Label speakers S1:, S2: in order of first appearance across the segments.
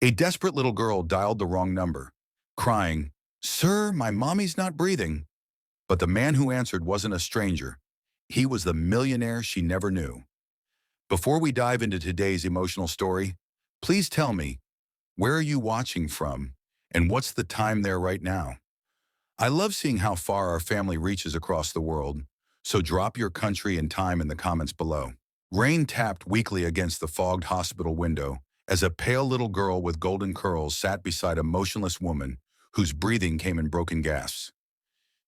S1: A desperate little girl dialed the wrong number, crying, "Sir, my mommy's not breathing." But the man who answered wasn't a stranger. He was the millionaire she never knew. Before we dive into today's emotional story, please tell me, where are you watching from? And what's the time there right now? I love seeing how far our family reaches across the world, so drop your country and time in the comments below. Rain tapped weakly against the fogged hospital window as a pale little girl with golden curls sat beside a motionless woman whose breathing came in broken gasps.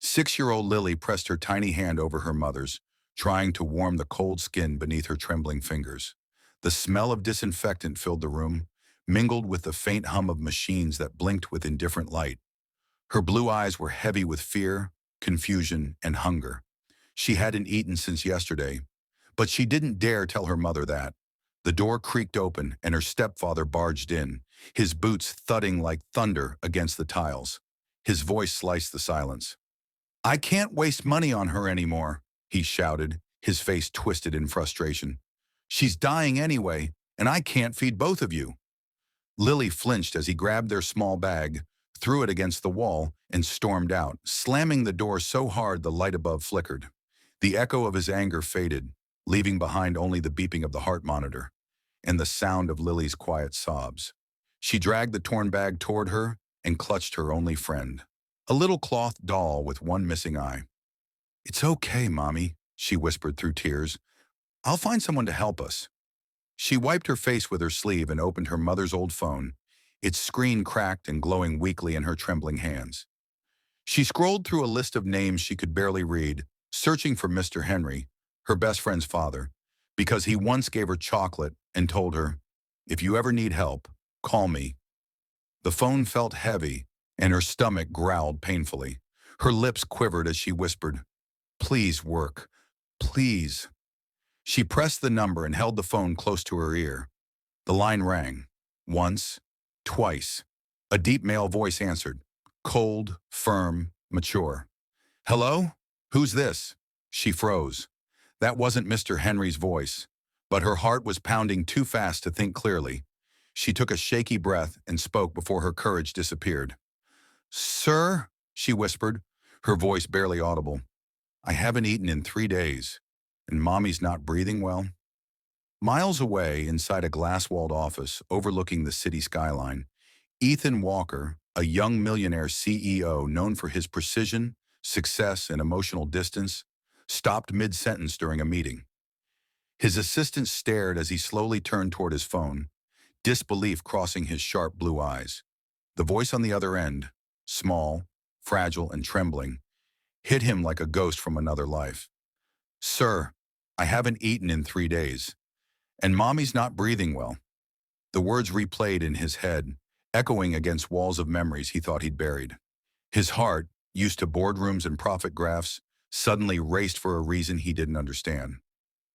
S1: 6-year-old Lily pressed her tiny hand over her mother's, trying to warm the cold skin beneath her trembling fingers. The smell of disinfectant filled the room, mingled with the faint hum of machines that blinked with indifferent light. Her blue eyes were heavy with fear, confusion, and hunger. She hadn't eaten since yesterday, but she didn't dare tell her mother that. The door creaked open and her stepfather barged in, his boots thudding like thunder against the tiles. His voice sliced the silence. "I can't waste money on her anymore," he shouted, his face twisted in frustration. "She's dying anyway, and I can't feed both of you." Lily flinched as he grabbed their small bag, threw it against the wall, and stormed out, slamming the door so hard the light above flickered. The echo of his anger faded, leaving behind only the beeping of the heart monitor and the sound of Lily's quiet sobs. She dragged the torn bag toward her and clutched her only friend, a little cloth doll with one missing eye. "It's okay, Mommy," she whispered through tears. "I'll find someone to help us." She wiped her face with her sleeve and opened her mother's old phone, its screen cracked and glowing weakly in her trembling hands. She scrolled through a list of names she could barely read, searching for Mr. Henry, her best friend's father, because he once gave her chocolate and told her, "If you ever need help, call me." The phone felt heavy, and her stomach growled painfully. Her lips quivered as she whispered, "Please work. Please." She pressed the number and held the phone close to her ear. The line rang. Once, twice. A deep male voice answered, cold, firm, mature. "Hello? Who's this?" She froze. That wasn't Mr. Henry's voice, but her heart was pounding too fast to think clearly. She took a shaky breath and spoke before her courage disappeared. "Sir," she whispered, her voice barely audible, "I haven't eaten in 3 days, and Mommy's not breathing well." Miles away, inside a glass-walled office overlooking the city skyline, Ethan Walker, a young millionaire CEO known for his precision, success, and emotional distance, stopped mid-sentence during a meeting. His assistant stared as he slowly turned toward his phone, disbelief crossing his sharp blue eyes. The voice on the other end, small, fragile, and trembling, hit him like a ghost from another life. "Sir, I haven't eaten in 3 days, and Mommy's not breathing well." The words replayed in his head, echoing against walls of memories he thought he'd buried. His heart, used to boardrooms and profit graphs, suddenly raced for a reason he didn't understand.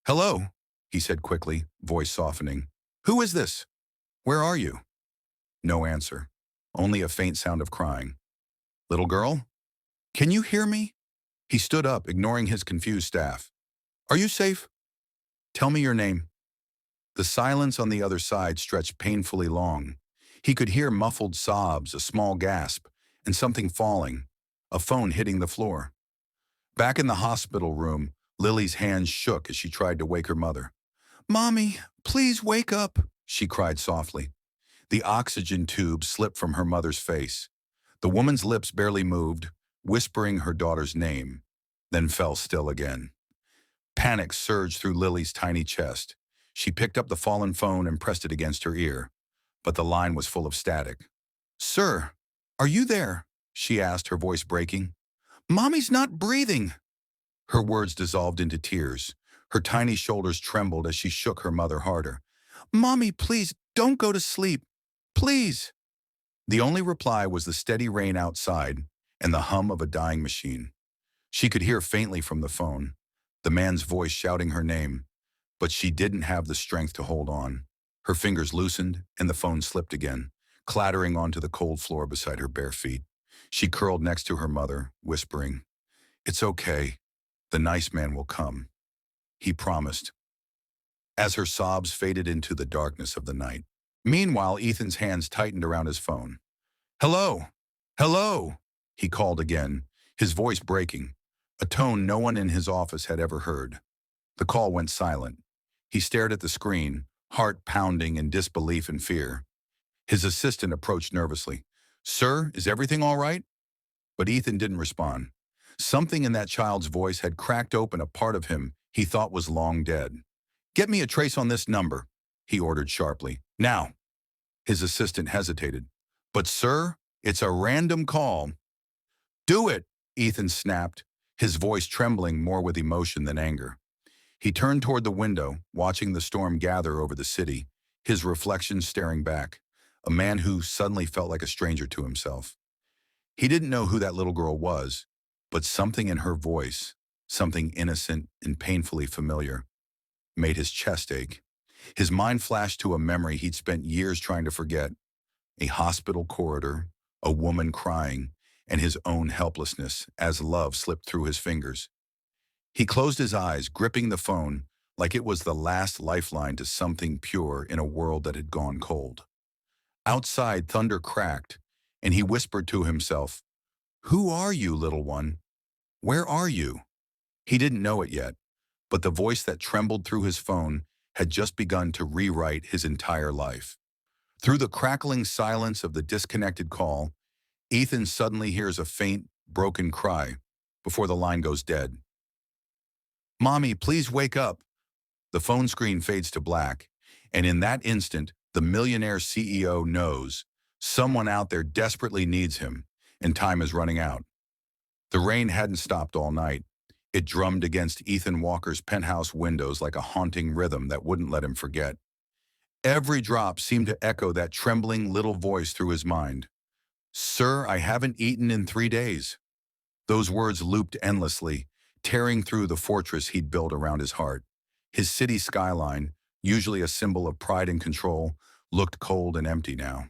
S1: "Hello," he said quickly, voice softening. "Who is this? Where are you?" No answer, only a faint sound of crying. "Little girl? Can you hear me?" He stood up, ignoring his confused staff. "Are you safe? Tell me your name." The silence on the other side stretched painfully long. He could hear muffled sobs, a small gasp, and something falling, a phone hitting the floor. Back in the hospital room, Lily's hands shook as she tried to wake her mother. "Mommy, please wake up," she cried softly. The oxygen tube slipped from her mother's face. The woman's lips barely moved, whispering her daughter's name, then fell still again. Panic surged through Lily's tiny chest. She picked up the fallen phone and pressed it against her ear, but the line was full of static. "Sir, are you there?" she asked, her voice breaking. "Mommy's not breathing." Her words dissolved into tears. Her tiny shoulders trembled as she shook her mother harder. "Mommy, please, don't go to sleep. Please." The only reply was the steady rain outside and the hum of a dying machine. She could hear faintly from the phone, the man's voice shouting her name, but she didn't have the strength to hold on. Her fingers loosened and the phone slipped again, clattering onto the cold floor beside her bare feet. She curled next to her mother, whispering, "It's okay. The nice man will come," he promised. As her sobs faded into the darkness of the night, Meanwhile, Ethan's hands tightened around his phone. Hello? Hello? He called again, his voice breaking, a tone no one in his office had ever heard. The call went silent. He stared at the screen, heart pounding in disbelief and fear. His assistant approached nervously. Sir, is everything all right? But Ethan didn't respond. Something in that child's voice had cracked open a part of him he thought was long dead. Get me a trace on this number, he ordered sharply. Now. His assistant hesitated. But sir, it's a random call. Do it, Ethan snapped, his voice trembling more with emotion than anger. He turned toward the window, watching the storm gather over the city, his reflection staring back, a man who suddenly felt like a stranger to himself. He didn't know who that little girl was, but something in her voice, something innocent and painfully familiar, made his chest ache. His mind flashed to a memory he'd spent years trying to forget, a hospital corridor, a woman crying, and his own helplessness as love slipped through his fingers. He closed his eyes, gripping the phone like it was the last lifeline to something pure in a world that had gone cold. Outside, thunder cracked, and he whispered to himself, Who are you, little one? Where are you? He didn't know it yet, but the voice that trembled through his phone had just begun to rewrite his entire life. Through the crackling silence of the disconnected call, Ethan suddenly hears a faint, broken cry before the line goes dead. Mommy, please wake up. The phone screen fades to black, and in that instant, the Millionaire CEO knows someone out there desperately needs him, and time is running out. The rain hadn't stopped all night. It drummed against Ethan Walker's penthouse windows like a haunting rhythm that wouldn't let him forget. Every drop seemed to echo that trembling little voice through his mind. Sir, I haven't eaten in 3 days. Those words looped endlessly, tearing through the fortress he'd built around his heart. His city skyline, usually a symbol of pride and control, looked cold and empty now.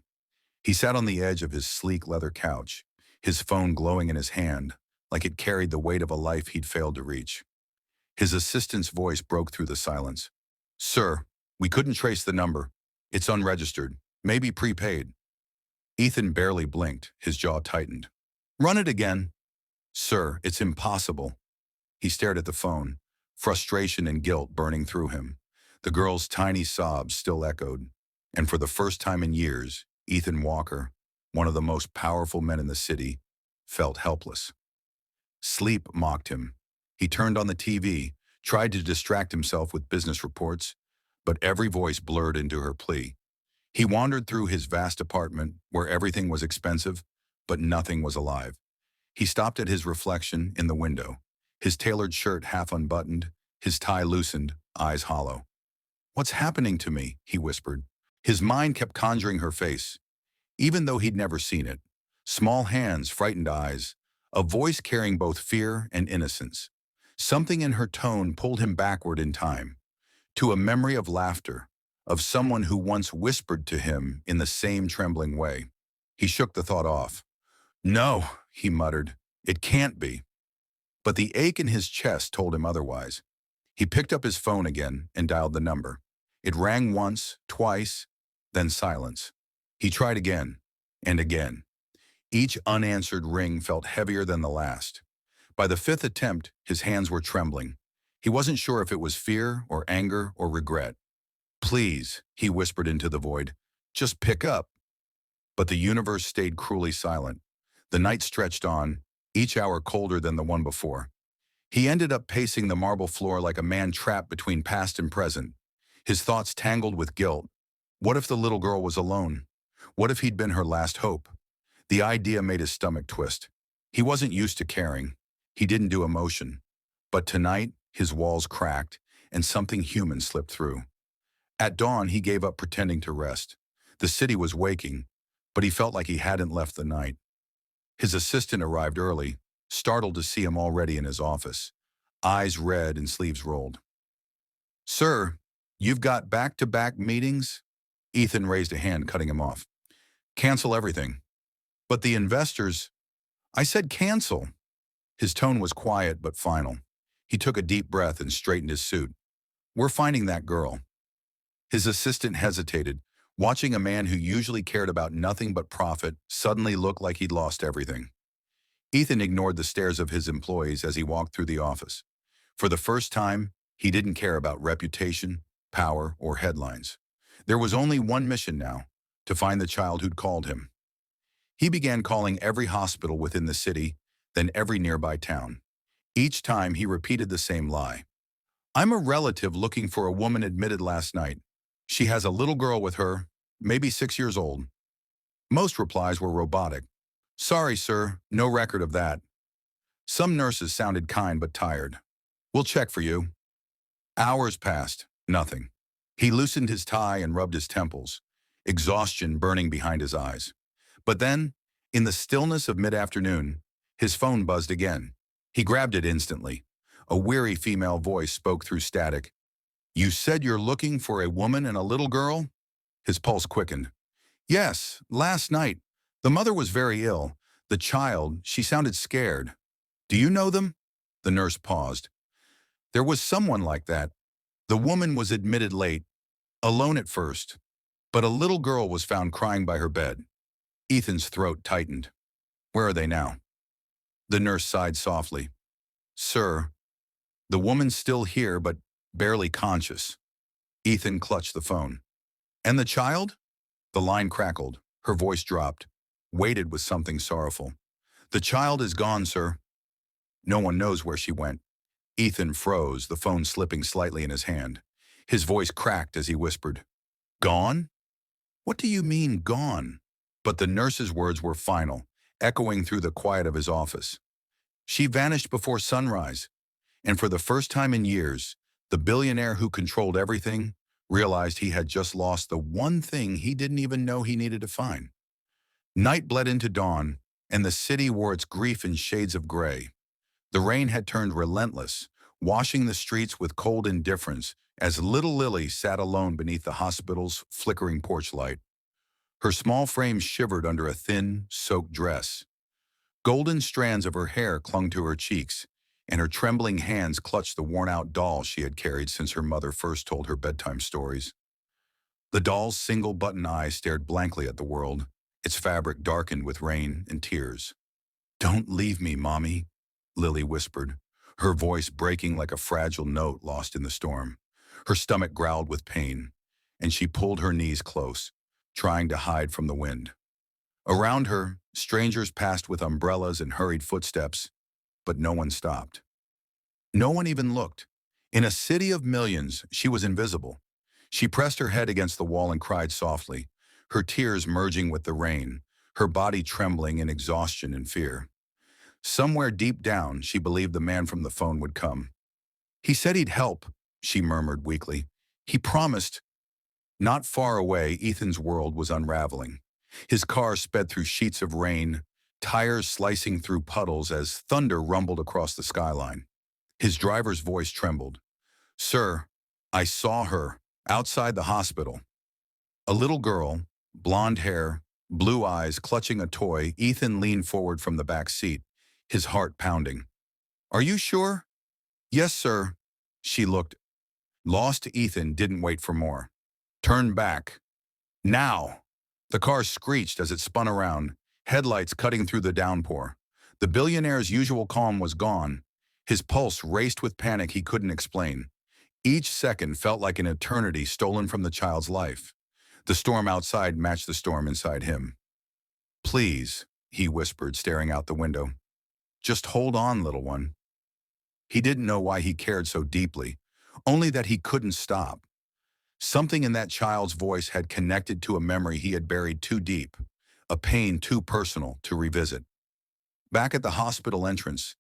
S1: He sat on the edge of his sleek leather couch, his phone glowing in his hand, like it carried the weight of a life he'd failed to reach. His assistant's voice broke through the silence. Sir, we couldn't trace the number. It's unregistered, maybe prepaid. Ethan barely blinked, his jaw tightened. Run it again. Sir, it's impossible. He stared at the phone, frustration and guilt burning through him. The girl's tiny sobs still echoed, and for the first time in years, Ethan Walker, one of the most powerful men in the city, felt helpless. Sleep mocked him. He turned on the TV, tried to distract himself with business reports, but every voice blurred into her plea. He wandered through his vast apartment where everything was expensive, but nothing was alive. He stopped at his reflection in the window, his tailored shirt half unbuttoned, his tie loosened, eyes hollow. What's happening to me? He whispered. His mind kept conjuring her face, even though he'd never seen it. Small hands, frightened eyes, a voice carrying both fear and innocence. Something in her tone pulled him backward in time, to a memory of laughter, of someone who once whispered to him in the same trembling way. He shook the thought off. No, he muttered, it can't be. But the ache in his chest told him otherwise. He picked up his phone again and dialed the number. It rang once, twice, then silence. He tried again, and again. Each unanswered ring felt heavier than the last. By the 5th attempt, his hands were trembling. He wasn't sure if it was fear or anger or regret. Please, he whispered into the void, just pick up. But the universe stayed cruelly silent. The night stretched on, each hour colder than the one before. He ended up pacing the marble floor like a man trapped between past and present, his thoughts tangled with guilt. What if the little girl was alone? What if he'd been her last hope? The idea made his stomach twist. He wasn't used to caring. He didn't do emotion. But tonight, his walls cracked, and something human slipped through. At dawn, he gave up pretending to rest. The city was waking, but he felt like he hadn't left the night. His assistant arrived early, startled to see him already in his office, eyes red and sleeves rolled. Sir, you've got back-to-back meetings? Ethan raised a hand, cutting him off. Cancel everything. But the investors... I said cancel. His tone was quiet but final. He took a deep breath and straightened his suit. We're finding that girl. His assistant hesitated. Watching a man who usually cared about nothing but profit suddenly look like he'd lost everything. Ethan ignored the stares of his employees as he walked through the office. For the first time, he didn't care about reputation, power, or headlines. There was only one mission now, to find the child who'd called him. He began calling every hospital within the city, then every nearby town. Each time he repeated the same lie. I'm a relative looking for a woman admitted last night. She has a little girl with her, maybe 6 years old. Most replies were robotic. Sorry, sir, no record of that. Some nurses sounded kind but tired. We'll check for you. Hours passed, nothing. He loosened his tie and rubbed his temples, exhaustion burning behind his eyes. But then, in the stillness of mid-afternoon, his phone buzzed again. He grabbed it instantly. A weary female voice spoke through static. You said you're looking for a woman and a little girl? His pulse quickened. Yes, last night. The mother was very ill. The child, she sounded scared. Do you know them? The nurse paused. There was someone like that. The woman was admitted late, alone at first, but a little girl was found crying by her bed. Ethan's throat tightened. Where are they now? The nurse sighed softly. Sir, the woman's still here, but barely conscious. Ethan clutched the phone. And the child? The line crackled. Her voice dropped, weighted with something sorrowful. The child is gone, sir. No one knows where she went. Ethan froze, the phone slipping slightly in his hand. His voice cracked as he whispered, Gone? What do you mean, gone? But the nurse's words were final, echoing through the quiet of his office. She vanished before sunrise, and for the first time in years, the billionaire who controlled everything realized he had just lost the one thing he didn't even know he needed to find. Night bled into dawn, and the city wore its grief in shades of gray. The rain had turned relentless, washing the streets with cold indifference as little Lily sat alone beneath the hospital's flickering porch light. Her small frame shivered under a thin, soaked dress. Golden strands of her hair clung to her cheeks, and her trembling hands clutched the worn-out doll she had carried since her mother first told her bedtime stories. The doll's single-button eyes stared blankly at the world, its fabric darkened with rain and tears. Don't leave me, Mommy, Lily whispered, her voice breaking like a fragile note lost in the storm. Her stomach growled with pain, and she pulled her knees close, trying to hide from the wind. Around her, strangers passed with umbrellas and hurried footsteps, but no one stopped. No one even looked. In a city of millions, she was invisible. She pressed her head against the wall and cried softly, her tears merging with the rain, her body trembling in exhaustion and fear. Somewhere deep down, she believed the man from the phone would come. He said he'd help, she murmured weakly. He promised. Not far away, Ethan's world was unraveling. His car sped through sheets of rain, tires slicing through puddles as thunder rumbled across the skyline. His driver's voice trembled. Sir, I saw her, outside the hospital. A little girl, blonde hair, blue eyes, clutching a toy. Ethan leaned forward from the back seat, his heart pounding. Are you sure? Yes, sir. She looked. Lost Ethan didn't wait for more. Turn back. Now! The car screeched as it spun around, headlights cutting through the downpour. The billionaire's usual calm was gone. His pulse raced with panic he couldn't explain. Each second felt like an eternity stolen from the child's life. The storm outside matched the storm inside him. Please, he whispered, staring out the window. Just hold on, little one. He didn't know why he cared so deeply, only that he couldn't stop. Something in that child's voice had connected to a memory he had buried too deep, a pain too personal to revisit. Back at the hospital entrance,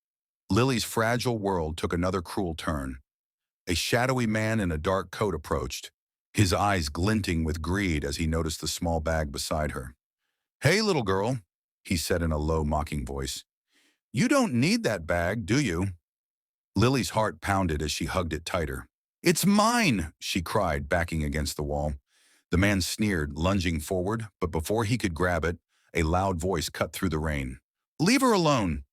S1: Lily's fragile world took another cruel turn. A shadowy man in a dark coat approached, his eyes glinting with greed as he noticed the small bag beside her. Hey, little girl, he said in a low, mocking voice. You don't need that bag, do you? Lily's heart pounded as she hugged it tighter. It's mine, she cried, backing against the wall. The man sneered, lunging forward, but before he could grab it, a loud voice cut through the rain. Leave her alone!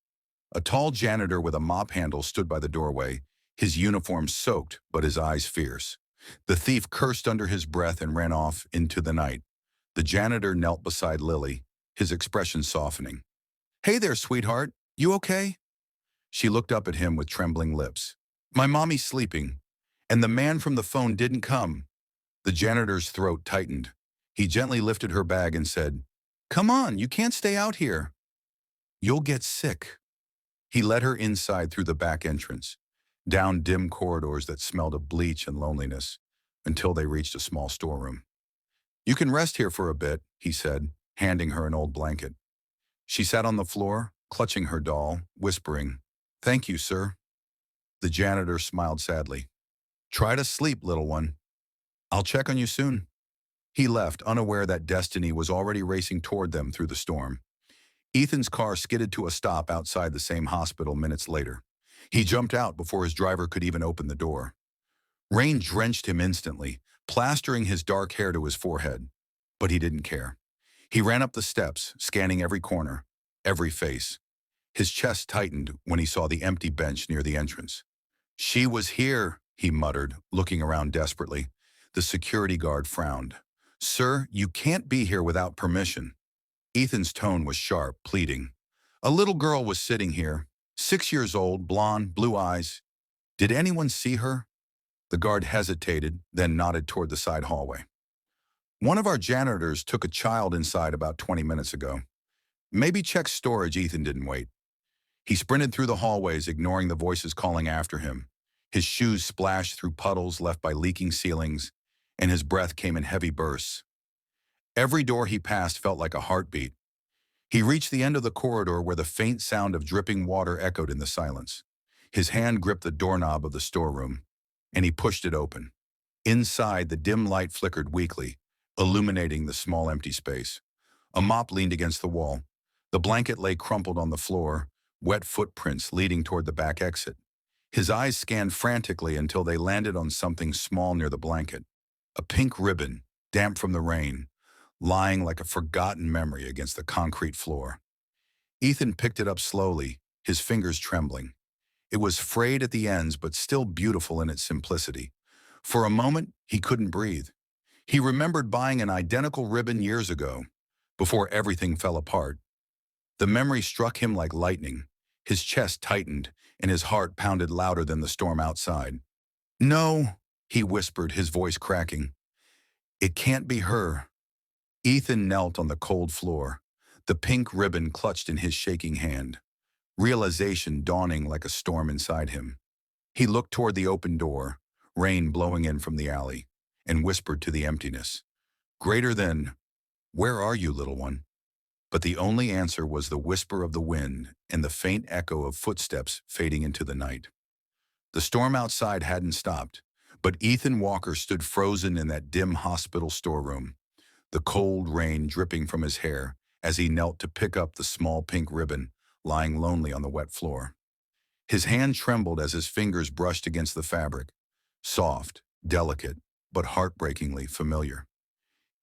S1: A tall janitor with a mop handle stood by the doorway, his uniform soaked but his eyes fierce. The thief cursed under his breath and ran off into the night. The janitor knelt beside Lily, his expression softening. "Hey there, sweetheart. You okay?" She looked up at him with trembling lips. "My mommy's sleeping. And the man from the phone didn't come." The janitor's throat tightened. He gently lifted her bag and said, "Come on, you can't stay out here. You'll get sick." He led her inside through the back entrance, down dim corridors that smelled of bleach and loneliness, until they reached a small storeroom. "You can rest here for a bit," he said, handing her an old blanket. She sat on the floor, clutching her doll, whispering, "Thank you, sir." The janitor smiled sadly. "Try to sleep, little one. I'll check on you soon." He left, unaware that destiny was already racing toward them through the storm. Ethan's car skidded to a stop outside the same hospital minutes later. He jumped out before his driver could even open the door. Rain drenched him instantly, plastering his dark hair to his forehead. But he didn't care. He ran up the steps, scanning every corner, every face. His chest tightened when he saw the empty bench near the entrance. "She was here," he muttered, looking around desperately. The security guard frowned. "Sir, you can't be here without permission." Ethan's tone was sharp, pleading. "A little girl was sitting here, 6 years old, blonde, blue eyes. Did anyone see her?" The guard hesitated, then nodded toward the side hallway. "One of our janitors took a child inside about 20 minutes ago. Maybe check storage." Ethan didn't wait. He sprinted through the hallways, ignoring the voices calling after him. His shoes splashed through puddles left by leaking ceilings, and his breath came in heavy bursts. Every door he passed felt like a heartbeat. He reached the end of the corridor where the faint sound of dripping water echoed in the silence. His hand gripped the doorknob of the storeroom, and he pushed it open. Inside, the dim light flickered weakly, illuminating the small empty space. A mop leaned against the wall. The blanket lay crumpled on the floor, wet footprints leading toward the back exit. His eyes scanned frantically until they landed on something small near the blanket. A pink ribbon, damp from the rain, lying like a forgotten memory against the concrete floor. Ethan picked it up slowly, his fingers trembling. It was frayed at the ends but still beautiful in its simplicity. For a moment, he couldn't breathe. He remembered buying an identical ribbon years ago, before everything fell apart. The memory struck him like lightning. His chest tightened, and his heart pounded louder than the storm outside. "No," he whispered, his voice cracking. "It can't be her." Ethan knelt on the cold floor, the pink ribbon clutched in his shaking hand, realization dawning like a storm inside him. He looked toward the open door, rain blowing in from the alley, and whispered to the emptiness, "Greater than, where are you, little one?" But the only answer was the whisper of the wind and the faint echo of footsteps fading into the night. The storm outside hadn't stopped, but Ethan Walker stood frozen in that dim hospital storeroom, the cold rain dripping from his hair as he knelt to pick up the small pink ribbon lying lonely on the wet floor. His hand trembled as his fingers brushed against the fabric, soft, delicate, but heartbreakingly familiar.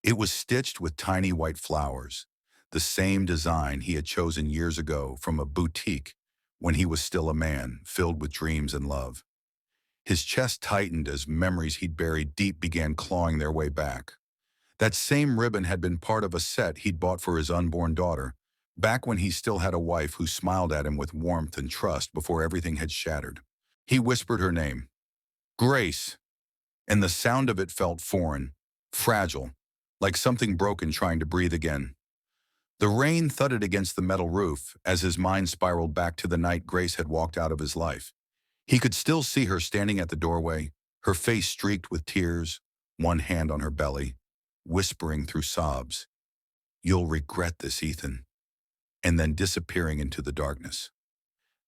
S1: It was stitched with tiny white flowers, the same design he had chosen years ago from a boutique when he was still a man, filled with dreams and love. His chest tightened as memories he'd buried deep began clawing their way back. That same ribbon had been part of a set he'd bought for his unborn daughter, back when he still had a wife who smiled at him with warmth and trust before everything had shattered. He whispered her name, "Grace," and the sound of it felt foreign, fragile, like something broken trying to breathe again. The rain thudded against the metal roof as his mind spiraled back to the night Grace had walked out of his life. He could still see her standing at the doorway, her face streaked with tears, one hand on her belly, whispering through sobs, "You'll regret this, Ethan," and then disappearing into the darkness.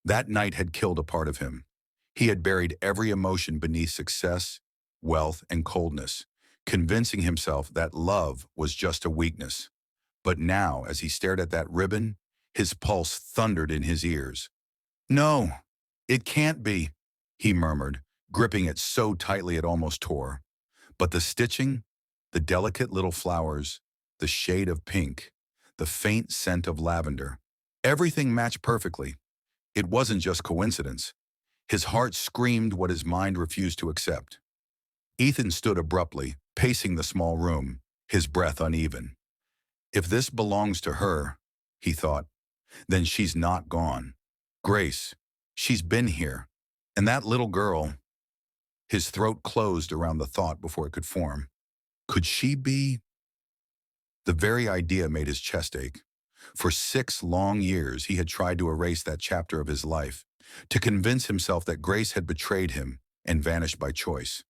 S1: That night had killed a part of him. He had buried every emotion beneath success, wealth, and coldness, convincing himself that love was just a weakness. But now, as he stared at that ribbon, his pulse thundered in his ears. "No, it can't be," he murmured, gripping it so tightly it almost tore. But the stitching, the delicate little flowers, the shade of pink, the faint scent of lavender, everything matched perfectly. It wasn't just coincidence. His heart screamed what his mind refused to accept. Ethan stood abruptly, pacing the small room, his breath uneven. If this belongs to her, he thought, then she's not gone. Grace, she's been here. And that little girl, his throat closed around the thought before it could form. Could she be? The very idea made his chest ache. For 6 long years, he had tried to erase that chapter of his life, to convince himself that Grace had betrayed him and vanished by choice.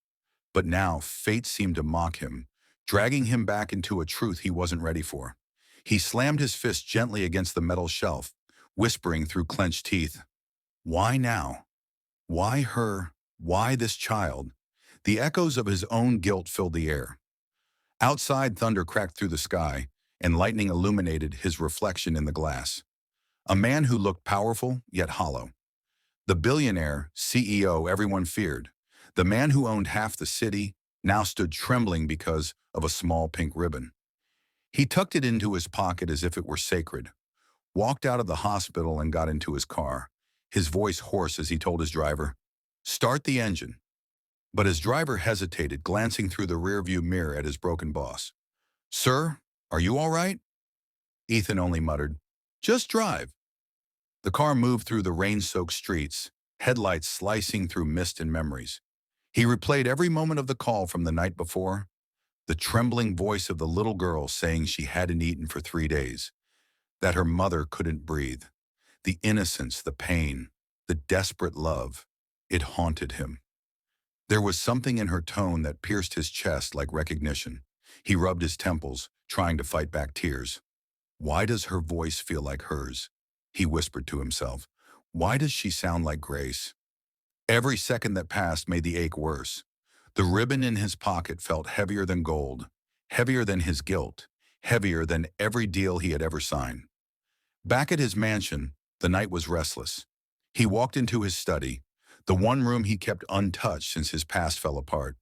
S1: But now, fate seemed to mock him, dragging him back into a truth he wasn't ready for. He slammed his fist gently against the metal shelf, whispering through clenched teeth, "Why now? Why her? Why this child?" The echoes of his own guilt filled the air. Outside, thunder cracked through the sky, and lightning illuminated his reflection in the glass. A man who looked powerful, yet hollow. The billionaire, CEO everyone feared. The man who owned half the city now stood trembling because of a small pink ribbon. He tucked it into his pocket as if it were sacred, walked out of the hospital and got into his car, his voice hoarse as he told his driver, "Start the engine." But his driver hesitated, glancing through the rearview mirror at his broken boss. "Sir, are you all right?" Ethan only muttered, "Just drive." The car moved through the rain-soaked streets, headlights slicing through mist and memories. He replayed every moment of the call from the night before, the trembling voice of the little girl saying she hadn't eaten for 3 days, that her mother couldn't breathe. The innocence, the pain, the desperate love, it haunted him. There was something in her tone that pierced his chest like recognition. He rubbed his temples, trying to fight back tears. Why does her voice feel like hers? He whispered to himself. Why does she sound like Grace? Every second that passed made the ache worse. The ribbon in his pocket felt heavier than gold, heavier than his guilt, heavier than every deal he had ever signed. Back at his mansion, the night was restless. He walked into his study, the one room he kept untouched since his past fell apart.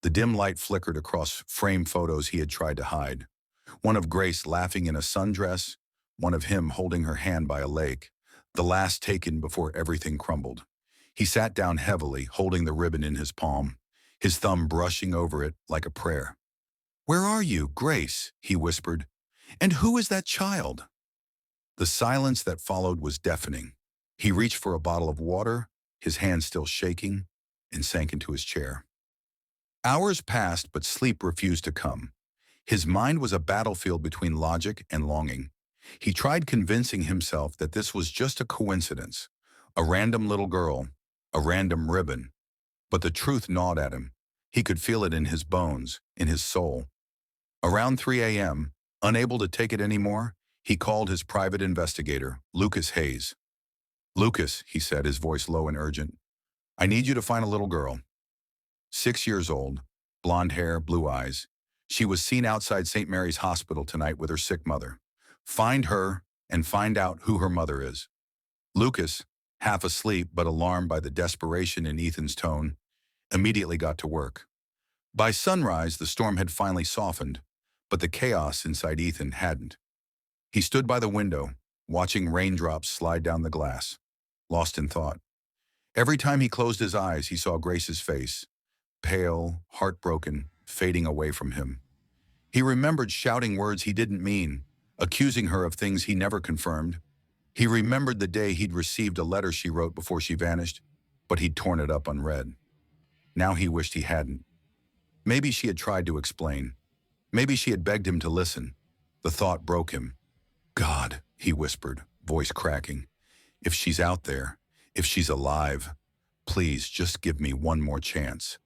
S1: The dim light flickered across framed photos he had tried to hide. One of Grace laughing in a sundress, one of him holding her hand by a lake, the last taken before everything crumbled. He sat down heavily, holding the ribbon in his palm, his thumb brushing over it like a prayer. "Where are you, Grace?" he whispered. "And who is that child?" The silence that followed was deafening. He reached for a bottle of water, his hand still shaking, and sank into his chair. Hours passed, but sleep refused to come. His mind was a battlefield between logic and longing. He tried convincing himself that this was just a coincidence, a random little girl, a random ribbon. But the truth gnawed at him. He could feel it in his bones, in his soul. Around 3 a.m., unable to take it anymore, he called his private investigator, Lucas Hayes. "Lucas," he said, his voice low and urgent, "I need you to find a little girl. 6 years old, blonde hair, blue eyes. She was seen outside St. Mary's Hospital tonight with her sick mother. Find her and find out who her mother is." Lucas, half asleep but alarmed by the desperation in Ethan's tone, immediately got to work. By sunrise, the storm had finally softened, but the chaos inside Ethan hadn't. He stood by the window, watching raindrops slide down the glass, lost in thought. Every time he closed his eyes, he saw Grace's face, pale, heartbroken, fading away from him. He remembered shouting words he didn't mean, accusing her of things he never confirmed. He remembered the day he'd received a letter she wrote before she vanished, but he'd torn it up unread. Now he wished he hadn't. Maybe she had tried to explain. Maybe she had begged him to listen. The thought broke him. "God," he whispered, voice cracking, "if she's out there, if she's alive, please just give me one more chance."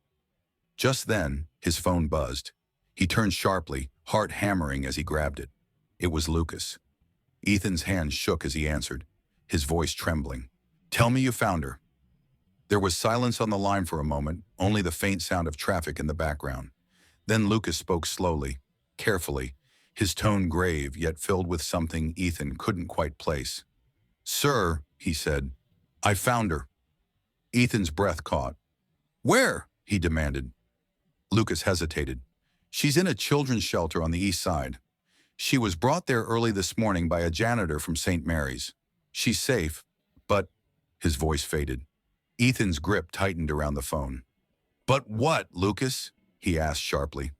S1: Just then, his phone buzzed. He turned sharply, heart hammering as he grabbed it. It was Lucas. Ethan's hand shook as he answered, his voice trembling. "Tell me you found her." There was silence on the line for a moment, only the faint sound of traffic in the background. Then Lucas spoke slowly, carefully, his tone grave yet filled with something Ethan couldn't quite place. "Sir," he said, "I found her." Ethan's breath caught. "Where?" he demanded. Lucas hesitated. "She's in a children's shelter on the east side. She was brought there early this morning by a janitor from St. Mary's. She's safe, but—" His voice faded. Ethan's grip tightened around the phone. "But what, Lucas?" he asked sharply.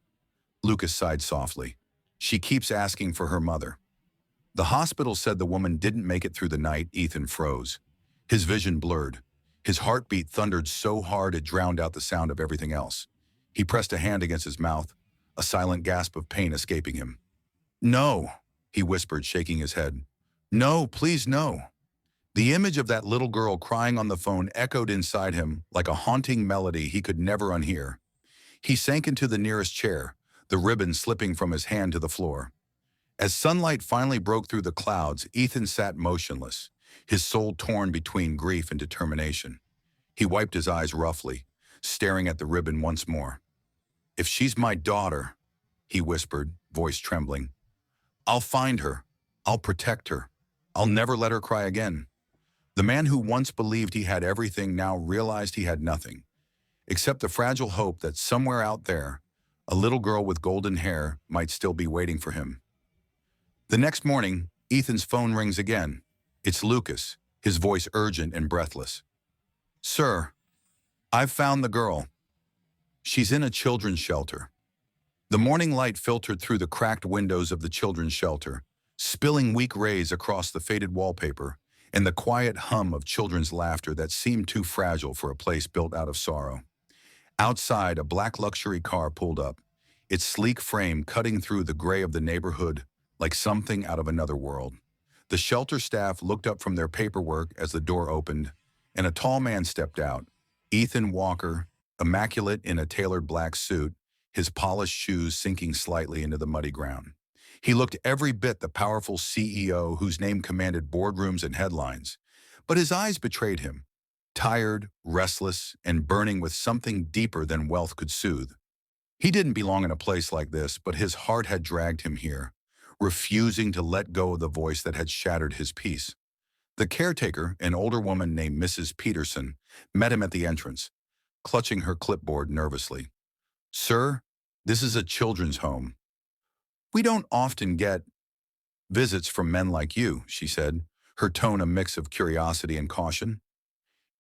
S1: Lucas sighed softly. She keeps asking for her mother. The hospital said the woman didn't make it through the night. Ethan froze. His vision blurred. His heartbeat thundered so hard it drowned out the sound of everything else. He pressed a hand against his mouth, a silent gasp of pain escaping him. No, he whispered, shaking his head. No, please no. The image of that little girl crying on the phone echoed inside him like a haunting melody he could never unhear. He sank into the nearest chair, the ribbon slipping from his hand to the floor. As sunlight finally broke through the clouds, Ethan sat motionless, his soul torn between grief and determination. He wiped his eyes roughly, staring at the ribbon once more. If she's my daughter, he whispered, voice trembling, I'll find her. I'll protect her. I'll never let her cry again. The man who once believed he had everything now realized he had nothing, except the fragile hope that somewhere out there, a little girl with golden hair might still be waiting for him. The next morning, Ethan's phone rings again. It's Lucas, his voice urgent and breathless. Sir, I've found the girl. She's in a children's shelter. The morning light filtered through the cracked windows of the children's shelter, spilling weak rays across the faded wallpaper and the quiet hum of children's laughter that seemed too fragile for a place built out of sorrow. Outside, a black luxury car pulled up, its sleek frame cutting through the gray of the neighborhood like something out of another world. The shelter staff looked up from their paperwork as the door opened, and a tall man stepped out. Ethan Walker, immaculate in a tailored black suit, his polished shoes sinking slightly into the muddy ground. He looked every bit the powerful CEO whose name commanded boardrooms and headlines, but his eyes betrayed him, tired, restless, and burning with something deeper than wealth could soothe. He didn't belong in a place like this, but his heart had dragged him here, refusing to let go of the voice that had shattered his peace. The caretaker, an older woman named Mrs. Peterson, met him at the entrance, clutching her clipboard nervously. Sir, this is a children's home. We don't often get visits from men like you, she said, her tone a mix of curiosity and caution.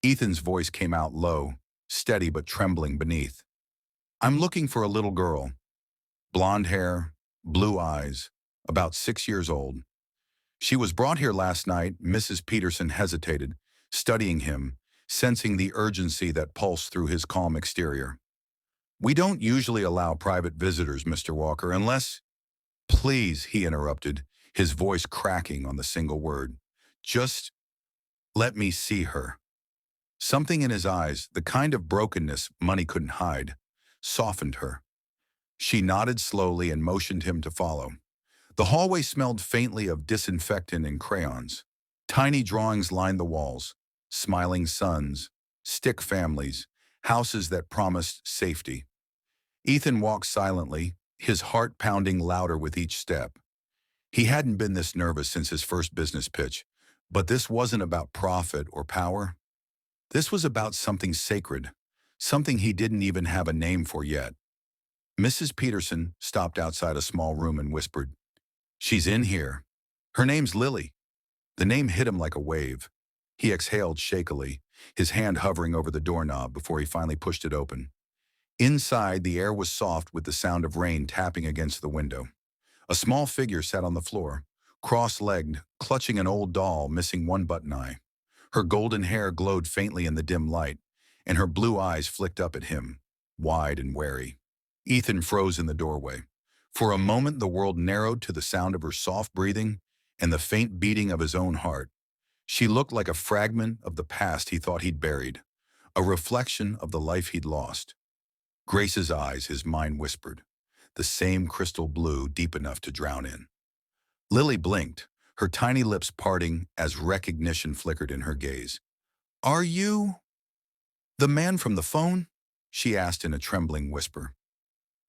S1: Ethan's voice came out low, steady but trembling beneath. I'm looking for a little girl. Blonde hair, blue eyes, about 6 years old. She was brought here last night. Mrs. Peterson hesitated, studying him, sensing the urgency that pulsed through his calm exterior. We don't usually allow private visitors, Mr. Walker, unless... Please, he interrupted, his voice cracking on the single word. Just let me see her. Something in his eyes, the kind of brokenness money couldn't hide, softened her. She nodded slowly and motioned him to follow. The hallway smelled faintly of disinfectant and crayons. Tiny drawings lined the walls, smiling suns, stick families, houses that promised safety. Ethan walked silently, his heart pounding louder with each step. He hadn't been this nervous since his first business pitch, but this wasn't about profit or power. This was about something sacred, something he didn't even have a name for yet. Mrs. Peterson stopped outside a small room and whispered, She's in here. Her name's Lily. The name hit him like a wave. He exhaled shakily, his hand hovering over the doorknob before he finally pushed it open. Inside, the air was soft with the sound of rain tapping against the window. A small figure sat on the floor, cross-legged, clutching an old doll missing one button eye. Her golden hair glowed faintly in the dim light, and her blue eyes flicked up at him, wide and wary. Ethan froze in the doorway. For a moment, the world narrowed to the sound of her soft breathing and the faint beating of his own heart. She looked like a fragment of the past he thought he'd buried, a reflection of the life he'd lost. Grace's eyes, his mind whispered, the same crystal blue deep enough to drown in. Lily blinked, her tiny lips parting as recognition flickered in her gaze. Are you the man from the phone? She asked in a trembling whisper.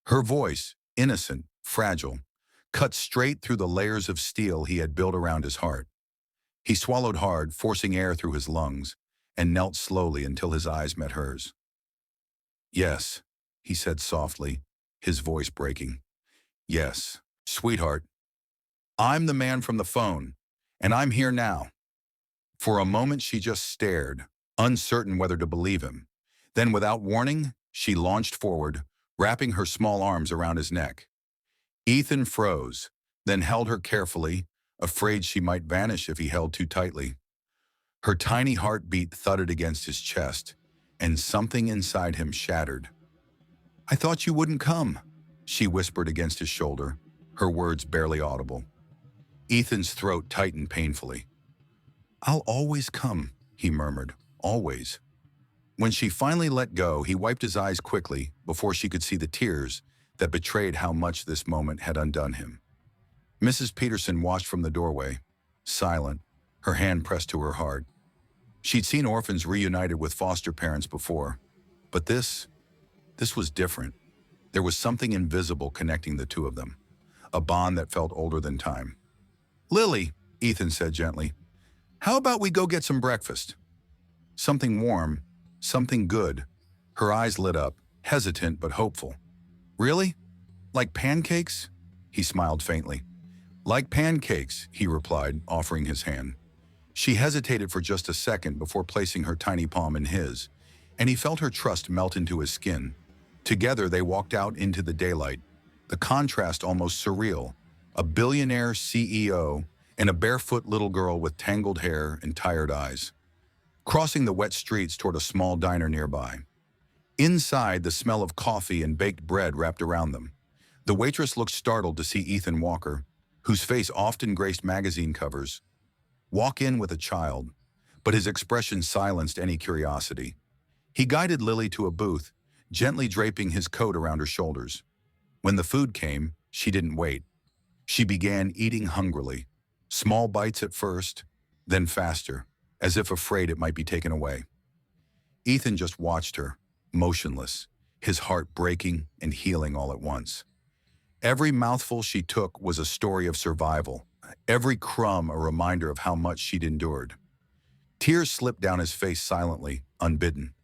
S1: Her voice, innocent, fragile, cut straight through the layers of steel he had built around his heart. He swallowed hard, forcing air through his lungs, and knelt slowly until his eyes met hers. Yes, he said softly, his voice breaking. Yes, sweetheart. I'm the man from the phone, and I'm here now. For a moment she just stared, uncertain whether to believe him. Then without warning, she launched forward, wrapping her small arms around his neck. Ethan froze, then held her carefully, afraid she might vanish if he held too tightly. Her tiny heartbeat thudded against his chest, and something inside him shattered. "I thought you wouldn't come," she whispered against his shoulder, her words barely audible. Ethan's throat tightened painfully. "I'll always come," he murmured, "always." When she finally let go, he wiped his eyes quickly before she could see the tears that betrayed how much this moment had undone him. Mrs. Peterson watched from the doorway, silent, her hand pressed to her heart. She'd seen orphans reunited with foster parents before, but this was different. There was something invisible connecting the two of them, a bond that felt older than time. "Lily," Ethan said gently, "how about we go get some breakfast? Something warm, something good." Her eyes lit up, hesitant but hopeful. "Really? Like pancakes?" He smiled faintly. "Like pancakes," he replied, offering his hand. She hesitated for just a second before placing her tiny palm in his, and he felt her trust melt into his skin. Together they walked out into the daylight, the contrast almost surreal. A billionaire CEO and a barefoot little girl with tangled hair and tired eyes, crossing the wet streets toward a small diner nearby. Inside, the smell of coffee and baked bread wrapped around them. The waitress looked startled to see Ethan Walker, whose face often graced magazine covers, walk in with a child, but his expression silenced any curiosity. He guided Lily to a booth, gently draping his coat around her shoulders. When the food came, she didn't wait. She began eating hungrily, small bites at first, then faster, as if afraid it might be taken away. Ethan just watched her, motionless, his heart breaking and healing all at once. Every mouthful she took was a story of survival, every crumb a reminder of how much she'd endured. Tears slipped down his face silently, unbidden.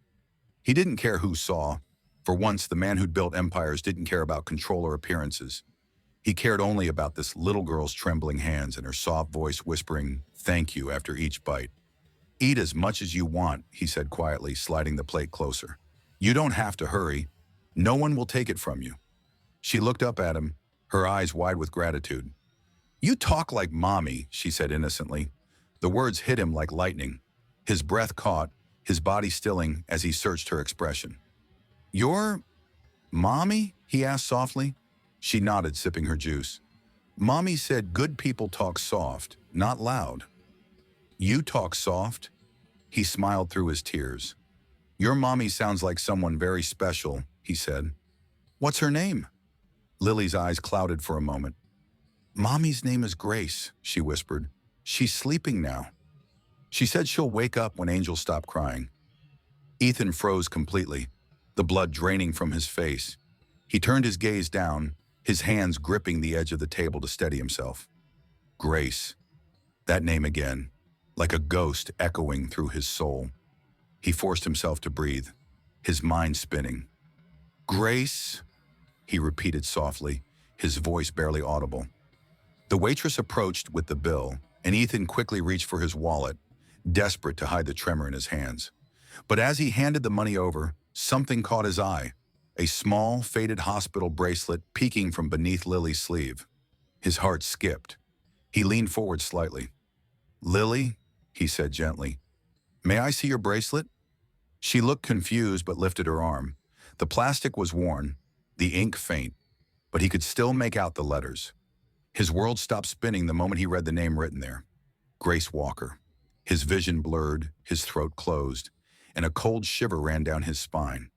S1: He didn't care who saw. For once, the man who'd built empires didn't care about control or appearances. He cared only about this little girl's trembling hands and her soft voice whispering, "Thank you," after each bite. "Eat as much as you want," he said quietly, sliding the plate closer. "You don't have to hurry. No one will take it from you." She looked up at him, her eyes wide with gratitude. "You talk like mommy," she said innocently. The words hit him like lightning. His breath caught, his body stilling as he searched her expression. "Your mommy?" he asked softly. She nodded, sipping her juice. "Mommy said good people talk soft, not loud." "You talk soft?" He smiled through his tears. "Your mommy sounds like someone very special," he said. "What's her name?" Lily's eyes clouded for a moment. "Mommy's name is Grace," she whispered. "She's sleeping now. She said she'll wake up when Angel stops crying." Ethan froze completely, the blood draining from his face. He turned his gaze down, his hands gripping the edge of the table to steady himself. Grace. That name again, like a ghost echoing through his soul. He forced himself to breathe, his mind spinning. "Grace," he repeated softly, his voice barely audible. The waitress approached with the bill, and Ethan quickly reached for his wallet, desperate to hide the tremor in his hands. But as he handed the money over, something caught his eye, a small, faded hospital bracelet peeking from beneath Lily's sleeve. His heart skipped. He leaned forward slightly. "Lily," he said gently, "may I see your bracelet?" She looked confused but lifted her arm. The plastic was worn, the ink faint, but he could still make out the letters. His world stopped spinning the moment he read the name written there. Grace Walker. His vision blurred, his throat closed, and a cold shiver ran down his spine.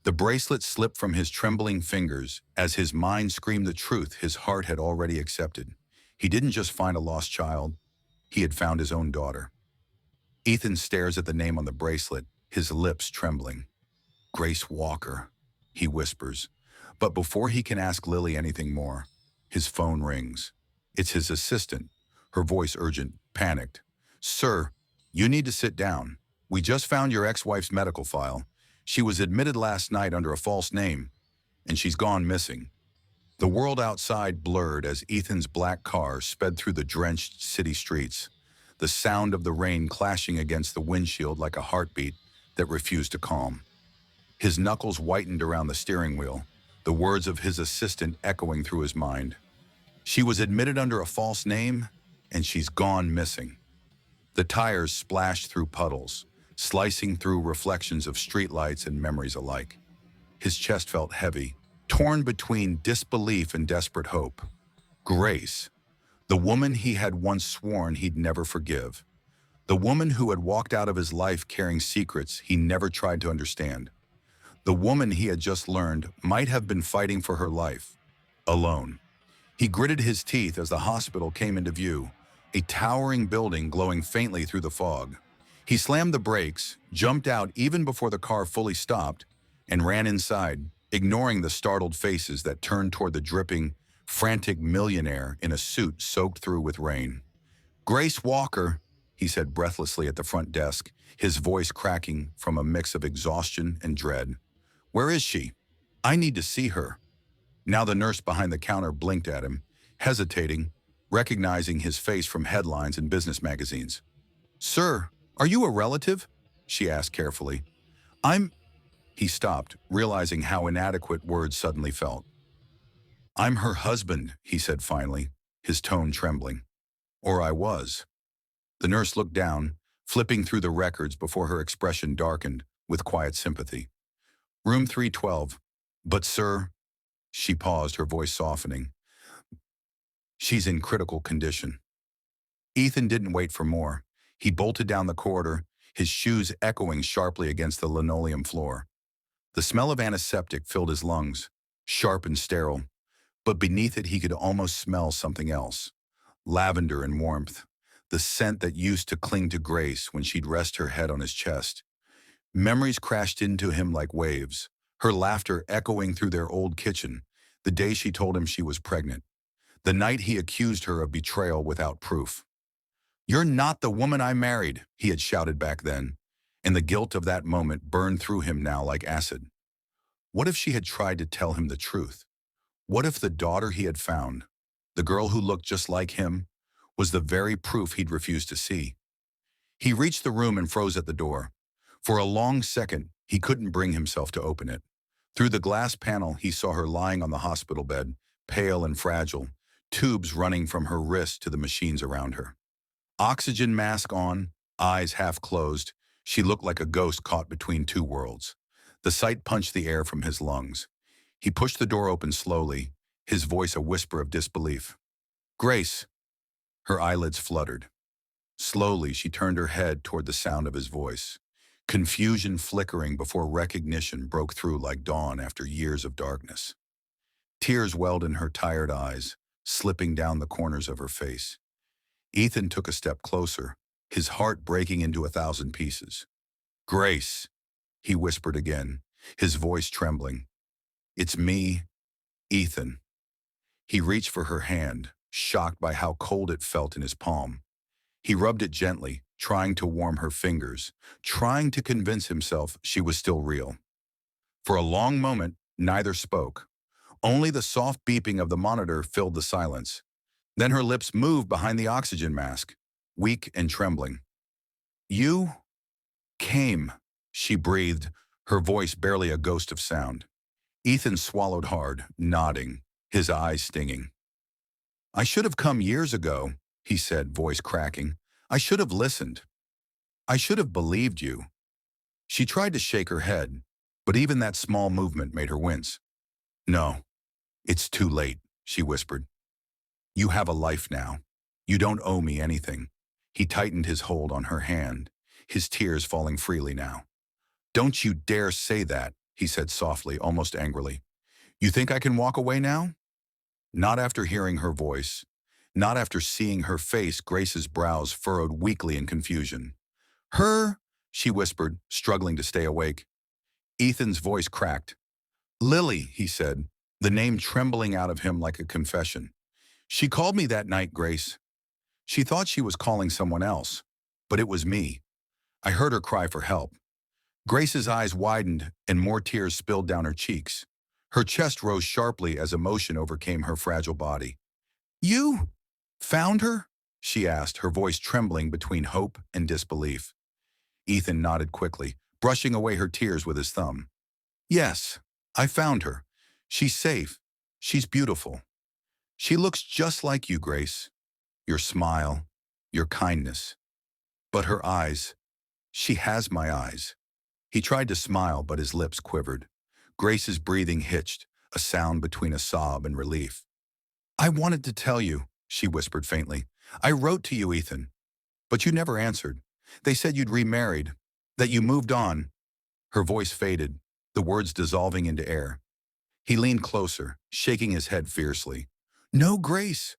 S1: The bracelet slipped from his trembling fingers as his mind screamed the truth his heart had already accepted. He didn't just find a lost child, he had found his own daughter. Ethan stares at the name on the bracelet, his lips trembling. "Grace Walker," he whispers. But before he can ask Lily anything more, his phone rings. It's his assistant, her voice urgent, panicked. "Sir, you need to sit down. We just found your ex-wife's medical file. She was admitted last night under a false name, and she's gone missing." The world outside blurred as Ethan's black car sped through the drenched city streets, the sound of the rain clashing against the windshield like a heartbeat that refused to calm. His knuckles whitened around the steering wheel, the words of his assistant echoing through his mind. She was admitted under a false name, and she's gone missing. The tires splashed through puddles, slicing through reflections of streetlights and memories alike. His chest felt heavy, torn between disbelief and desperate hope. Grace, the woman he had once sworn he'd never forgive. The woman who had walked out of his life carrying secrets he never tried to understand. The woman he had just learned might have been fighting for her life, alone. He gritted his teeth as the hospital came into view, a towering building glowing faintly through the fog. He slammed the brakes, jumped out even before the car fully stopped, and ran inside, ignoring the startled faces that turned toward the dripping, frantic millionaire in a suit soaked through with rain. "Grace Walker," he said breathlessly at the front desk, his voice cracking from a mix of exhaustion and dread. "Where is she? I need to see her." Now the nurse behind the counter blinked at him, hesitating, recognizing his face from headlines and business magazines. "Sir, are you a relative?" she asked carefully. "I'm—" He stopped, realizing how inadequate words suddenly felt. "I'm her husband," he said finally, his tone trembling. "Or I was." The nurse looked down, flipping through the records before her expression darkened with quiet sympathy. "Room 312. But sir," she paused, her voice softening, "she's in critical condition." Ethan didn't wait for more. He bolted down the corridor, his shoes echoing sharply against the linoleum floor. The smell of antiseptic filled his lungs, sharp and sterile, but beneath it he could almost smell something else. Lavender and warmth, the scent that used to cling to Grace when she'd rest her head on his chest. Memories crashed into him like waves, her laughter echoing through their old kitchen, the day she told him she was pregnant, the night he accused her of betrayal without proof. "You're not the woman I married," he had shouted back then, and the guilt of that moment burned through him now like acid. What if she had tried to tell him the truth? What if the daughter he had found, the girl who looked just like him, was the very proof he'd refused to see? He reached the room and froze at the door. For a long second, he couldn't bring himself to open it. Through the glass panel, he saw her lying on the hospital bed, pale and fragile, tubes running from her wrist to the machines around her. Oxygen mask on, eyes half closed, she looked like a ghost caught between two worlds. The sight punched the air from his lungs. He pushed the door open slowly, his voice a whisper of disbelief. "Grace." Her eyelids fluttered. Slowly, she turned her head toward the sound of his voice, confusion flickering before recognition broke through like dawn after years of darkness. Tears welled in her tired eyes, slipping down the corners of her face. Ethan took a step closer, his heart breaking into 1,000 pieces. "Grace," he whispered again, his voice trembling. "It's me, Ethan." He reached for her hand, shocked by how cold it felt in his palm. He rubbed it gently, trying to warm her fingers, trying to convince himself she was still real. For a long moment, neither spoke. Only the soft beeping of the monitor filled the silence. Then her lips moved behind the oxygen mask, weak and trembling. "You came," she breathed, her voice barely a ghost of sound. Ethan swallowed hard, nodding, his eyes stinging. "I should have come years ago," he said, voice cracking. "I should have listened. I should have believed you." She tried to shake her head, but even that small movement made her wince. "No, it's too late," she whispered. "You have a life now. You don't owe me anything." He tightened his hold on her hand, his tears falling freely now. "Don't you dare say that," he said softly, almost angrily. "You think I can walk away now?" Not after hearing her voice, not after seeing her face. Grace's brows furrowed weakly in confusion. "Her?" she whispered, struggling to stay awake. Ethan's voice cracked. "Lily," he said, the name trembling out of him like a confession. "She called me that night, Grace. She thought she was calling someone else, but it was me. I heard her cry for help." Grace's eyes widened and more tears spilled down her cheeks. Her chest rose sharply as emotion overcame her fragile body. "You found her?" she asked, her voice trembling between hope and disbelief. Ethan nodded quickly, brushing away her tears with his thumb. "Yes, I found her. She's safe. She's beautiful." She looks just like you, Grace. Your smile, your kindness. But her eyes, she has my eyes. He tried to smile, but his lips quivered. Grace's breathing hitched, a sound between a sob and relief. I wanted to tell you, she whispered faintly. I wrote to you, Ethan, but you never answered. They said you'd remarried, that you moved on. Her voice faded, the words dissolving into air. He leaned closer, shaking his head fiercely. No, Grace.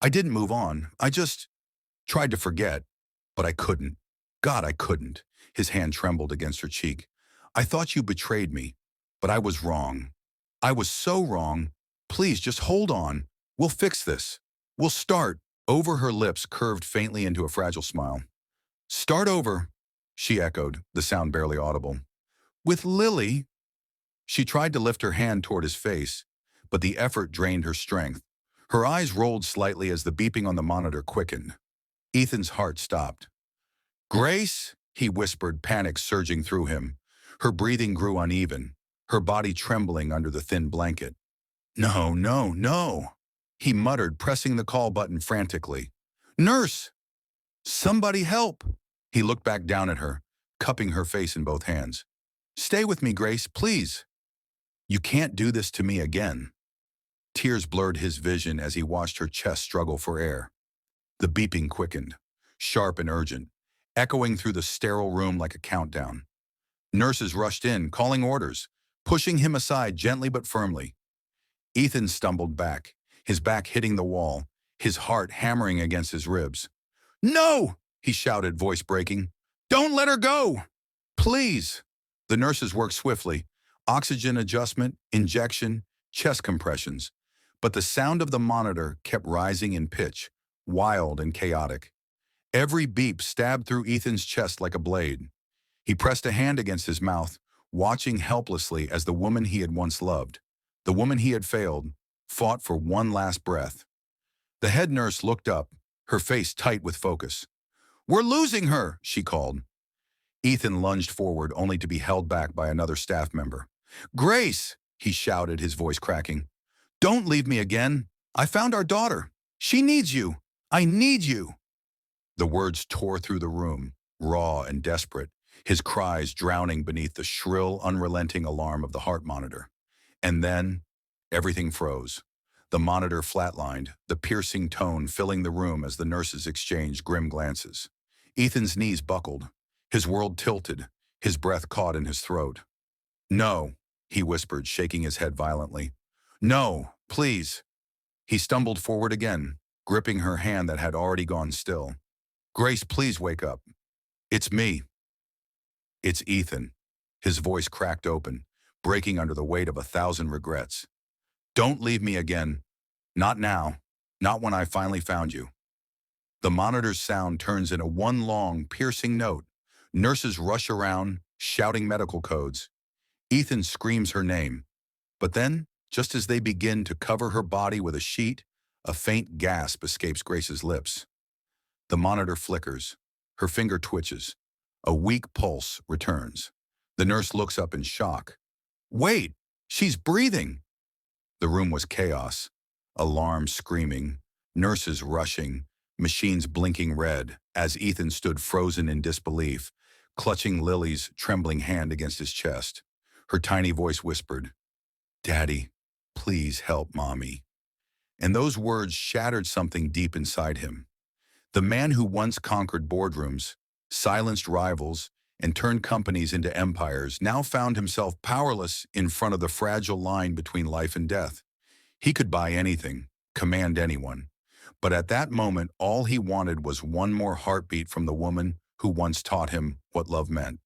S1: I didn't move on. I just tried to forget, but I couldn't. God, I couldn't. His hand trembled against her cheek. I thought you betrayed me, but I was wrong. I was so wrong. Please, just hold on. We'll fix this. We'll start. Over her lips curved faintly into a fragile smile. Start over, she echoed, the sound barely audible. With Lily. She tried to lift her hand toward his face, but the effort drained her strength. Her eyes rolled slightly as the beeping on the monitor quickened. Ethan's heart stopped. Grace, he whispered, panic surging through him. Her breathing grew uneven, her body trembling under the thin blanket. No, no, no, he muttered, pressing the call button frantically. Nurse! Somebody help! He looked back down at her, cupping her face in both hands. Stay with me, Grace, please. You can't do this to me again. Tears blurred his vision as he watched her chest struggle for air. The beeping quickened, sharp and urgent, echoing through the sterile room like a countdown. Nurses rushed in, calling orders, pushing him aside gently but firmly. Ethan stumbled back, his back hitting the wall, his heart hammering against his ribs. No! He shouted, voice breaking. Don't let her go! Please! The nurses worked swiftly, oxygen adjustment, injection, chest compressions. But the sound of the monitor kept rising in pitch, wild and chaotic. Every beep stabbed through Ethan's chest like a blade. He pressed a hand against his mouth, watching helplessly as the woman he had once loved, the woman he had failed, fought for one last breath. The head nurse looked up, her face tight with focus. We're losing her, she called. Ethan lunged forward, only to be held back by another staff member. Grace, he shouted, his voice cracking. Don't leave me again. I found our daughter. She needs you. I need you. The words tore through the room, raw and desperate, his cries drowning beneath the shrill, unrelenting alarm of the heart monitor. And then, everything froze. The monitor flatlined, the piercing tone filling the room as the nurses exchanged grim glances. Ethan's knees buckled. His world tilted, his breath caught in his throat. No, he whispered, shaking his head violently. No, please. He stumbled forward again, gripping her hand that had already gone still. Grace, please wake up. It's me. It's Ethan. His voice cracked open, breaking under the weight of 1,000 regrets. Don't leave me again. Not now. Not when I finally found you. The monitor's sound turns into one long, piercing note. Nurses rush around, shouting medical codes. Ethan screams her name. But then, just as they begin to cover her body with a sheet, a faint gasp escapes Grace's lips. The monitor flickers. Her finger twitches. A weak pulse returns. The nurse looks up in shock. Wait, she's breathing! The room was chaos. Alarms screaming, nurses rushing, machines blinking red as Ethan stood frozen in disbelief, clutching Lily's trembling hand against his chest. Her tiny voice whispered, Daddy, please help Mommy. And those words shattered something deep inside him. The man who once conquered boardrooms, silenced rivals, and turned companies into empires now found himself powerless in front of the fragile line between life and death. He could buy anything, command anyone. But at that moment, all he wanted was one more heartbeat from the woman who once taught him what love meant.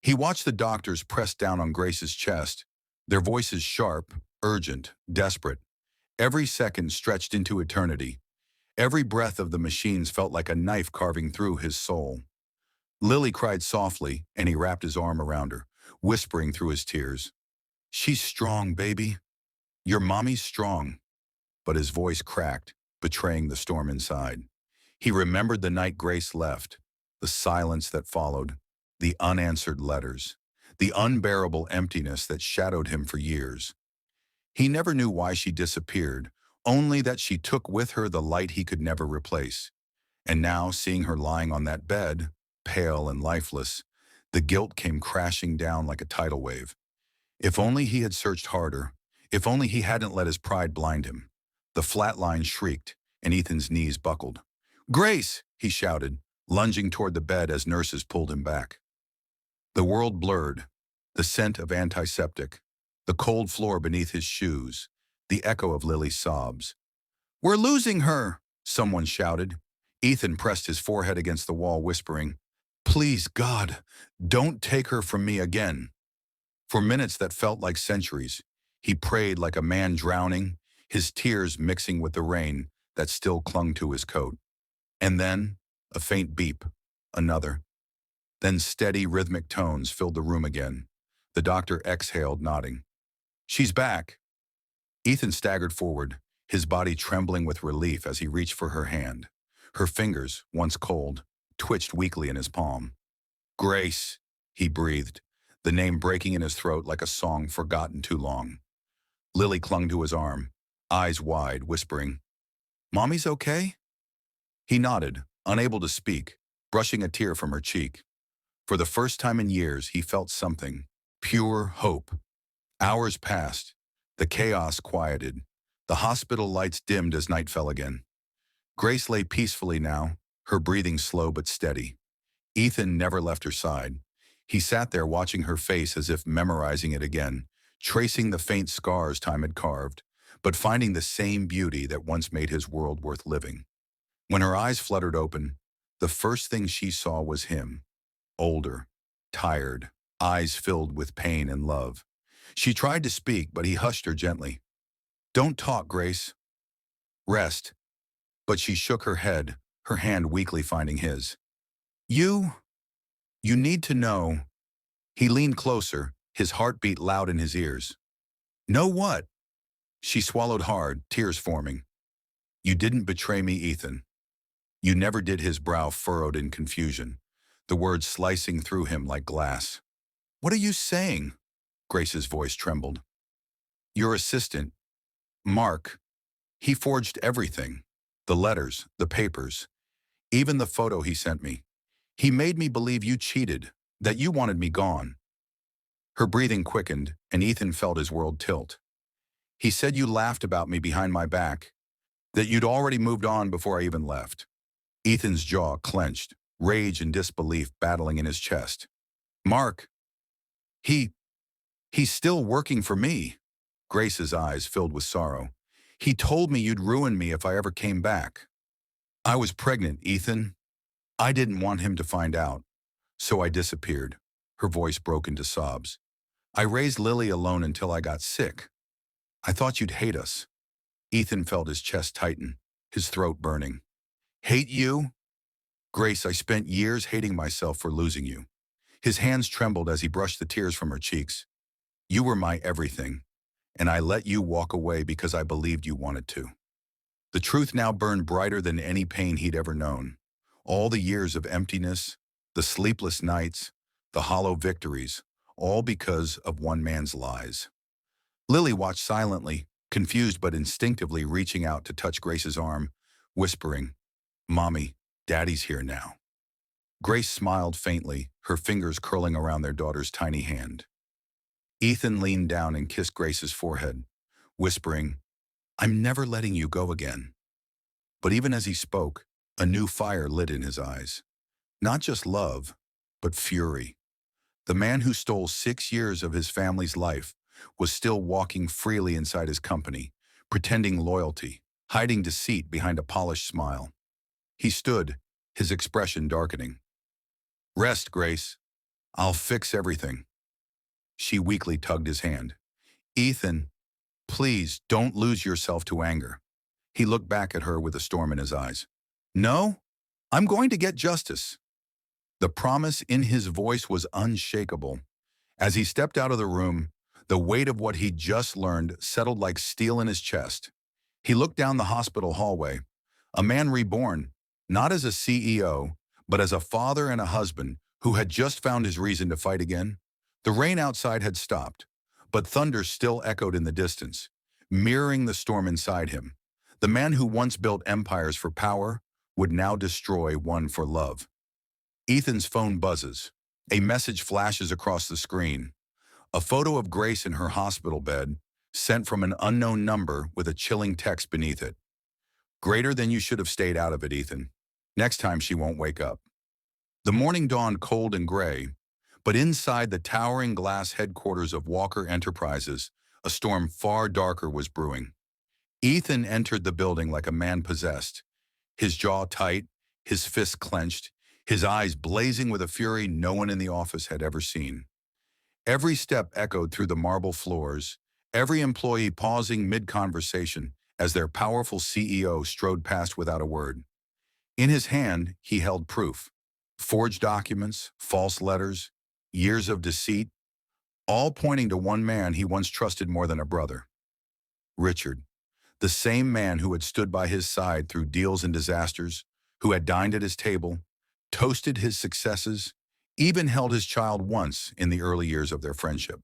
S1: He watched the doctors press down on Grace's chest, their voices sharp, urgent, desperate. Every second stretched into eternity. Every breath of the machines felt like a knife carving through his soul. Lily cried softly, and he wrapped his arm around her, whispering through his tears, She's strong, baby. Your mommy's strong. But his voice cracked, betraying the storm inside. He remembered the night Grace left, the silence that followed, the unanswered letters, the unbearable emptiness that shadowed him for years. He never knew why she disappeared, only that she took with her the light he could never replace. And now, seeing her lying on that bed, pale and lifeless, the guilt came crashing down like a tidal wave. If only he had searched harder, if only he hadn't let his pride blind him. The flat line shrieked, and Ethan's knees buckled. "Grace!" he shouted, lunging toward the bed as nurses pulled him back. The world blurred, the scent of antiseptic, the cold floor beneath his shoes, the echo of Lily's sobs. "We're losing her!" someone shouted. Ethan pressed his forehead against the wall, whispering, "Please, God, don't take her from me again." For minutes that felt like centuries, he prayed like a man drowning, his tears mixing with the rain that still clung to his coat. And then, a faint beep, another. Then steady, rhythmic tones filled the room again. The doctor exhaled, nodding. "She's back." Ethan staggered forward, his body trembling with relief as he reached for her hand. Her fingers, once cold, twitched weakly in his palm. "Grace," he breathed, the name breaking in his throat like a song forgotten too long. Lily clung to his arm, eyes wide, whispering, "Mommy's okay?" He nodded, unable to speak, brushing a tear from her cheek. For the first time in years, he felt something, pure hope. Hours passed. The chaos quieted. The hospital lights dimmed as night fell again. Grace lay peacefully now, her breathing slow but steady. Ethan never left her side. He sat there watching her face as if memorizing it again, tracing the faint scars time had carved, but finding the same beauty that once made his world worth living. When her eyes fluttered open, the first thing she saw was him. Older, tired, eyes filled with pain and love. She tried to speak, but he hushed her gently. "Don't talk, Grace. Rest." But she shook her head, her hand weakly finding his. You need to know." He leaned closer, his heartbeat loud in his ears. "Know what?" She swallowed hard, tears forming. "You didn't betray me, Ethan." "You never did." His brow furrowed in confusion, the words slicing through him like glass. "What are you saying?" Grace's voice trembled. "Your assistant, Mark, he forged everything. The letters, the papers, even the photo he sent me. He made me believe you cheated, that you wanted me gone." Her breathing quickened, and Ethan felt his world tilt. "He said you laughed about me behind my back, that you'd already moved on before I even left." Ethan's jaw clenched, rage and disbelief battling in his chest. "Mark, he's still working for me." Grace's eyes filled with sorrow. "He told me you'd ruin me if I ever came back." "I was pregnant, Ethan. I didn't want him to find out, so I disappeared." Her voice broke into sobs. "I raised Lily alone until I got sick. I thought you'd hate us." Ethan felt his chest tighten, his throat burning. "Hate you?" "Grace, I spent years hating myself for losing you." His hands trembled as he brushed the tears from her cheeks. "You were my everything, and I let you walk away because I believed you wanted to." The truth now burned brighter than any pain he'd ever known. All the years of emptiness, the sleepless nights, the hollow victories, all because of one man's lies. Lily watched silently, confused but instinctively reaching out to touch Grace's arm, whispering, "Mommy, Daddy's here now." Grace smiled faintly, her fingers curling around their daughter's tiny hand. Ethan leaned down and kissed Grace's forehead, whispering, "I'm never letting you go again." But even as he spoke, a new fire lit in his eyes. Not just love, but fury. The man who stole 6 years of his family's life was still walking freely inside his company, pretending loyalty, hiding deceit behind a polished smile. He stood, his expression darkening. "Rest, Grace. I'll fix everything." She weakly tugged his hand. "Ethan, please don't lose yourself to anger." He looked back at her with a storm in his eyes. "No, I'm going to get justice." The promise in his voice was unshakable. As he stepped out of the room, the weight of what he'd just learned settled like steel in his chest. He looked down the hospital hallway, a man reborn, not as a CEO, but as a father and a husband who had just found his reason to fight again. The rain outside had stopped, but thunder still echoed in the distance, mirroring the storm inside him. The man who once built empires for power would now destroy one for love. Ethan's phone buzzes. A message flashes across the screen. A photo of Grace in her hospital bed, sent from an unknown number with a chilling text beneath it. Greater than you should have stayed out of it, Ethan. Next time she won't wake up. The morning dawned cold and gray, but inside the towering glass headquarters of Walker Enterprises, a storm far darker was brewing. Ethan entered the building like a man possessed, his jaw tight, his fists clenched, his eyes blazing with a fury no one in the office had ever seen. Every step echoed through the marble floors, every employee pausing mid-conversation as their powerful CEO strode past without a word. In his hand, he held proof. Forged documents, false letters, years of deceit, all pointing to one man he once trusted more than a brother. Richard, the same man who had stood by his side through deals and disasters, who had dined at his table, toasted his successes, even held his child once in the early years of their friendship.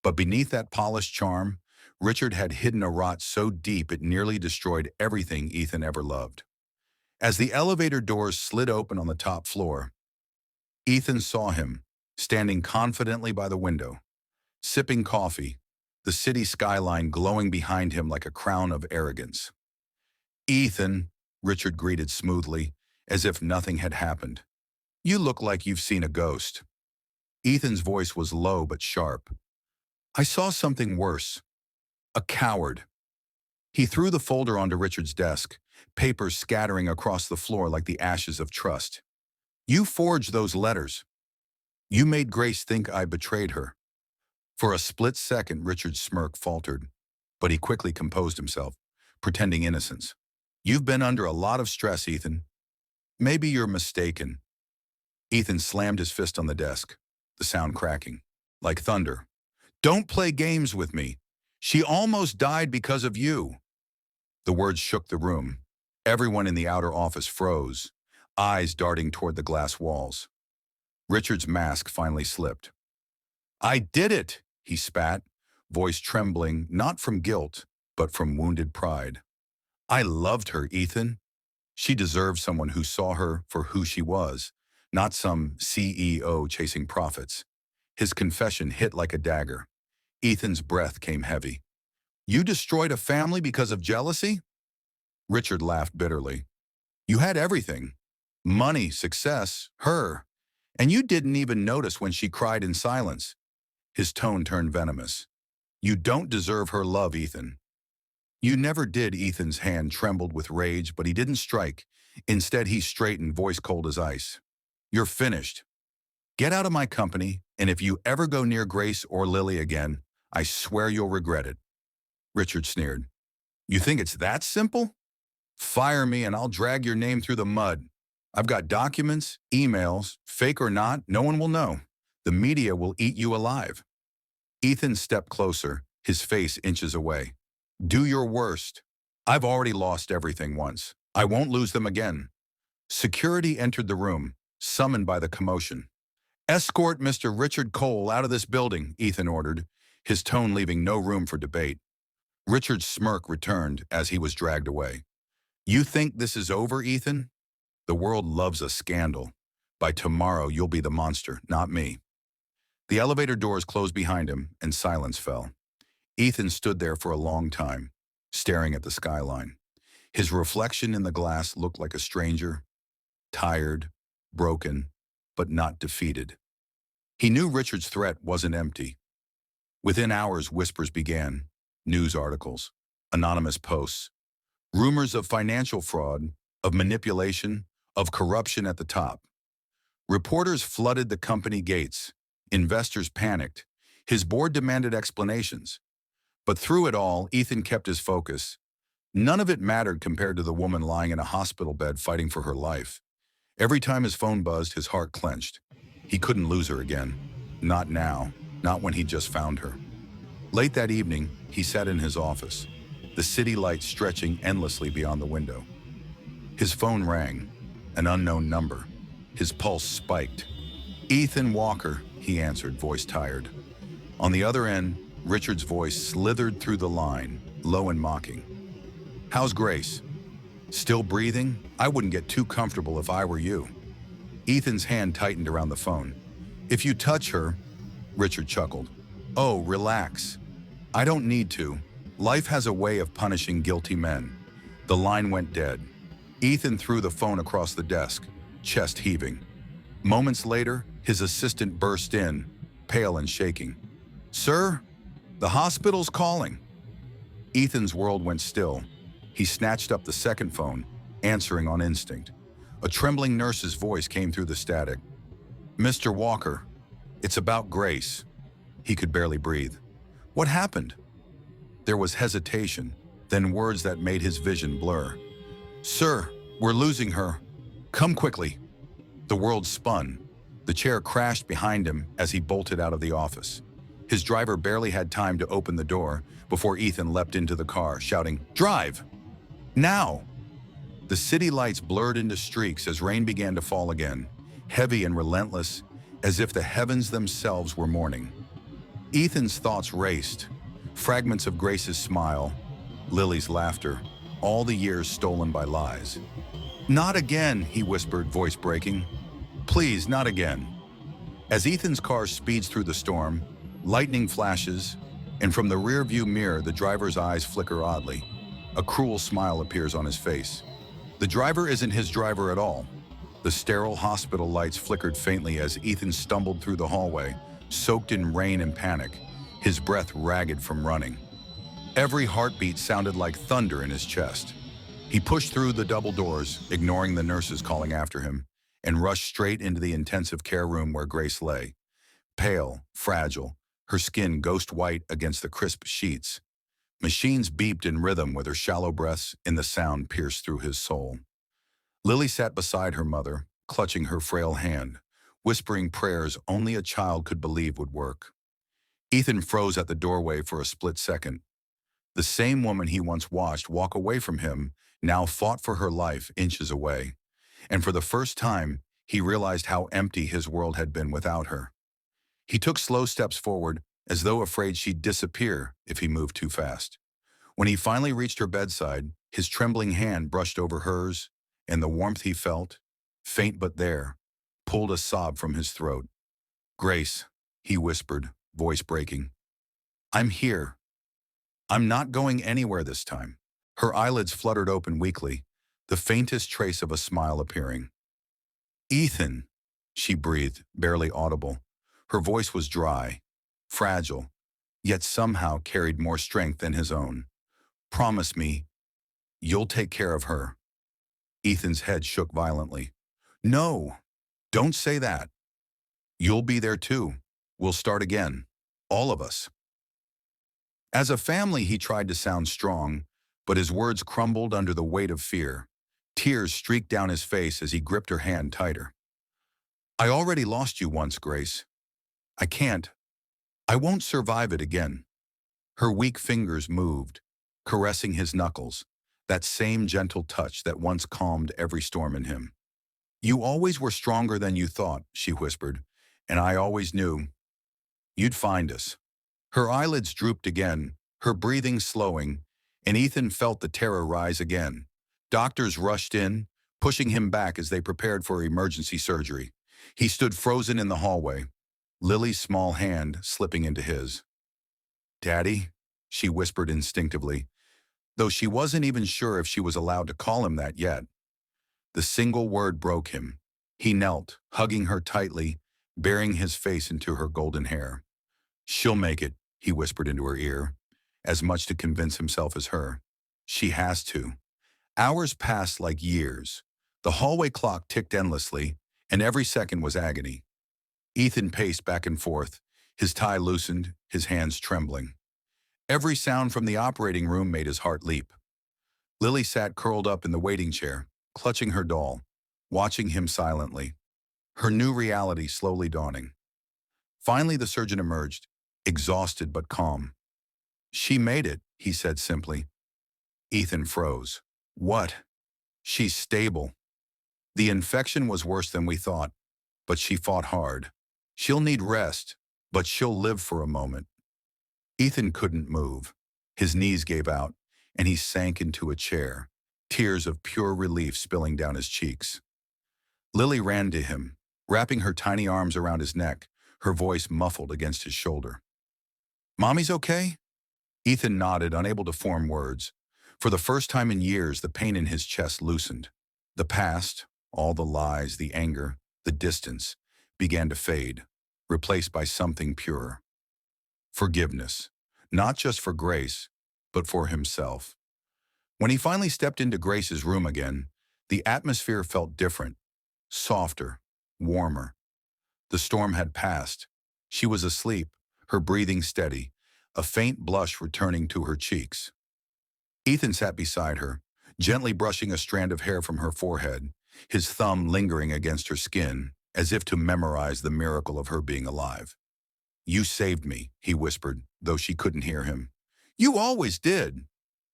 S1: But beneath that polished charm, Richard had hidden a rot so deep it nearly destroyed everything Ethan ever loved. As the elevator doors slid open on the top floor, Ethan saw him, standing confidently by the window, sipping coffee, the city skyline glowing behind him like a crown of arrogance. "Ethan," Richard greeted smoothly, as if nothing had happened. "You look like you've seen a ghost." Ethan's voice was low but sharp. "I saw something worse. A coward." He threw the folder onto Richard's desk, papers scattering across the floor like the ashes of trust. "You forged those letters. You made Grace think I betrayed her." For a split second, Richard's smirk faltered, but he quickly composed himself, pretending innocence. "You've been under a lot of stress, Ethan. Maybe you're mistaken." Ethan slammed his fist on the desk, the sound cracking, like thunder. "Don't play games with me. She almost died because of you." The words shook the room. Everyone in the outer office froze, eyes darting toward the glass walls. Richard's mask finally slipped. "I did it," he spat, voice trembling not from guilt, but from wounded pride. "I loved her, Ethan. She deserved someone who saw her for who she was, not some CEO chasing profits." His confession hit like a dagger. Ethan's breath came heavy. "You destroyed a family because of jealousy?" Richard laughed bitterly. "You had everything. Money, success, her. And you didn't even notice when she cried in silence." His tone turned venomous. "You don't deserve her love, Ethan." "You never did." Ethan's hand trembled with rage, but he didn't strike. Instead, he straightened, voice cold as ice. "You're finished. Get out of my company, and if you ever go near Grace or Lily again, I swear you'll regret it." Richard sneered. "You think it's that simple? Fire me and I'll drag your name through the mud. I've got documents, emails, fake or not, no one will know. The media will eat you alive." Ethan stepped closer, his face inches away. "Do your worst. I've already lost everything once. I won't lose them again." Security entered the room, summoned by the commotion. "Escort Mr. Richard Cole out of this building," Ethan ordered, his tone leaving no room for debate. Richard's smirk returned as he was dragged away. "You think this is over, Ethan? The world loves a scandal. By tomorrow, you'll be the monster, not me." The elevator doors closed behind him, and silence fell. Ethan stood there for a long time, staring at the skyline. His reflection in the glass looked like a stranger, tired, broken, but not defeated. He knew Richard's threat wasn't empty. Within hours, whispers began. News articles, anonymous posts, rumors of financial fraud, of manipulation, of corruption at the top. Reporters flooded the company gates. Investors panicked. His board demanded explanations. But through it all, Ethan kept his focus. None of it mattered compared to the woman lying in a hospital bed fighting for her life. Every time his phone buzzed, his heart clenched. He couldn't lose her again. Not now. Not when he'd just found her. Late that evening, he sat in his office, the city lights stretching endlessly beyond the window. His phone rang, an unknown number. His pulse spiked. "Ethan Walker," he answered, voice tired. On the other end, Richard's voice slithered through the line, low and mocking. How's Grace? Still breathing? I wouldn't get too comfortable if I were you. Ethan's hand tightened around the phone. If you touch her, Richard chuckled. Oh, relax. I don't need to. Life has a way of punishing guilty men. The line went dead. Ethan threw the phone across the desk, chest heaving. Moments later, his assistant burst in, pale and shaking. Sir, the hospital's calling. Ethan's world went still. He snatched up the second phone, answering on instinct. A trembling nurse's voice came through the static. Mr. Walker, it's about Grace. He could barely breathe. What happened? There was hesitation, then words that made his vision blur. Sir, we're losing her. Come quickly. The world spun. The chair crashed behind him as he bolted out of the office. His driver barely had time to open the door before Ethan leapt into the car, shouting, Drive! Now! The city lights blurred into streaks as rain began to fall again, heavy and relentless, as if the heavens themselves were mourning. Ethan's thoughts raced. Fragments of Grace's smile, Lily's laughter, all the years stolen by lies. Not again, he whispered, voice breaking. Please, not again. As Ethan's car speeds through the storm, lightning flashes, and from the rearview mirror the driver's eyes flicker oddly. A cruel smile appears on his face. The driver isn't his driver at all. The sterile hospital lights flickered faintly as Ethan stumbled through the hallway, soaked in rain and panic, his breath ragged from running. Every heartbeat sounded like thunder in his chest. He pushed through the double doors, ignoring the nurses calling after him, and rushed straight into the intensive care room where Grace lay. Pale, fragile, her skin ghost white against the crisp sheets. Machines beeped in rhythm with her shallow breaths, and the sound pierced through his soul. Lily sat beside her mother, clutching her frail hand, whispering prayers only a child could believe would work. Ethan froze at the doorway for a split second. The same woman he once watched walk away from him now fought for her life inches away, and for the first time, he realized how empty his world had been without her. He took slow steps forward, as though afraid she'd disappear if he moved too fast. When he finally reached her bedside, his trembling hand brushed over hers, and the warmth he felt, faint but there, pulled a sob from his throat. Grace, he whispered, voice breaking. I'm here. I'm not going anywhere this time. Her eyelids fluttered open weakly, the faintest trace of a smile appearing. Ethan, she breathed, barely audible. Her voice was dry, fragile, yet somehow carried more strength than his own. Promise me, you'll take care of her. Ethan's head shook violently. No, don't say that. You'll be there too. We'll start again. All of us. As a family, he tried to sound strong, but his words crumbled under the weight of fear. Tears streaked down his face as he gripped her hand tighter. I already lost you once, Grace. I can't. I won't survive it again. Her weak fingers moved, caressing his knuckles, that same gentle touch that once calmed every storm in him. You always were stronger than you thought, she whispered, and I always knew you'd find us. Her eyelids drooped again, her breathing slowing, and Ethan felt the terror rise again. Doctors rushed in, pushing him back as they prepared for emergency surgery. He stood frozen in the hallway, Lily's small hand slipping into his. Daddy, she whispered instinctively, though she wasn't even sure if she was allowed to call him that yet. The single word broke him. He knelt, hugging her tightly, burying his face into her golden hair. She'll make it, he whispered into her ear, as much to convince himself as her. She has to. Hours passed like years. The hallway clock ticked endlessly, and every second was agony. Ethan paced back and forth, his tie loosened, his hands trembling. Every sound from the operating room made his heart leap. Lily sat curled up in the waiting chair, clutching her doll, watching him silently, her new reality slowly dawning. Finally, the surgeon emerged, exhausted but calm. She made it, he said simply. Ethan froze. What? She's stable. The infection was worse than we thought, but she fought hard. She'll need rest, but she'll live for a moment. Ethan couldn't move. His knees gave out, and he sank into a chair, tears of pure relief spilling down his cheeks. Lily ran to him, wrapping her tiny arms around his neck, her voice muffled against his shoulder. "Mommy's okay?" Ethan nodded, unable to form words. For the first time in years, the pain in his chest loosened. The past, all the lies, the anger, the distance, began to fade, replaced by something purer. Forgiveness, not just for Grace, but for himself. When he finally stepped into Grace's room again, the atmosphere felt different, softer, warmer. The storm had passed. She was asleep, her breathing steady, a faint blush returning to her cheeks. Ethan sat beside her, gently brushing a strand of hair from her forehead, his thumb lingering against her skin, as if to memorize the miracle of her being alive. "You saved me," he whispered, though she couldn't hear him. "You always did."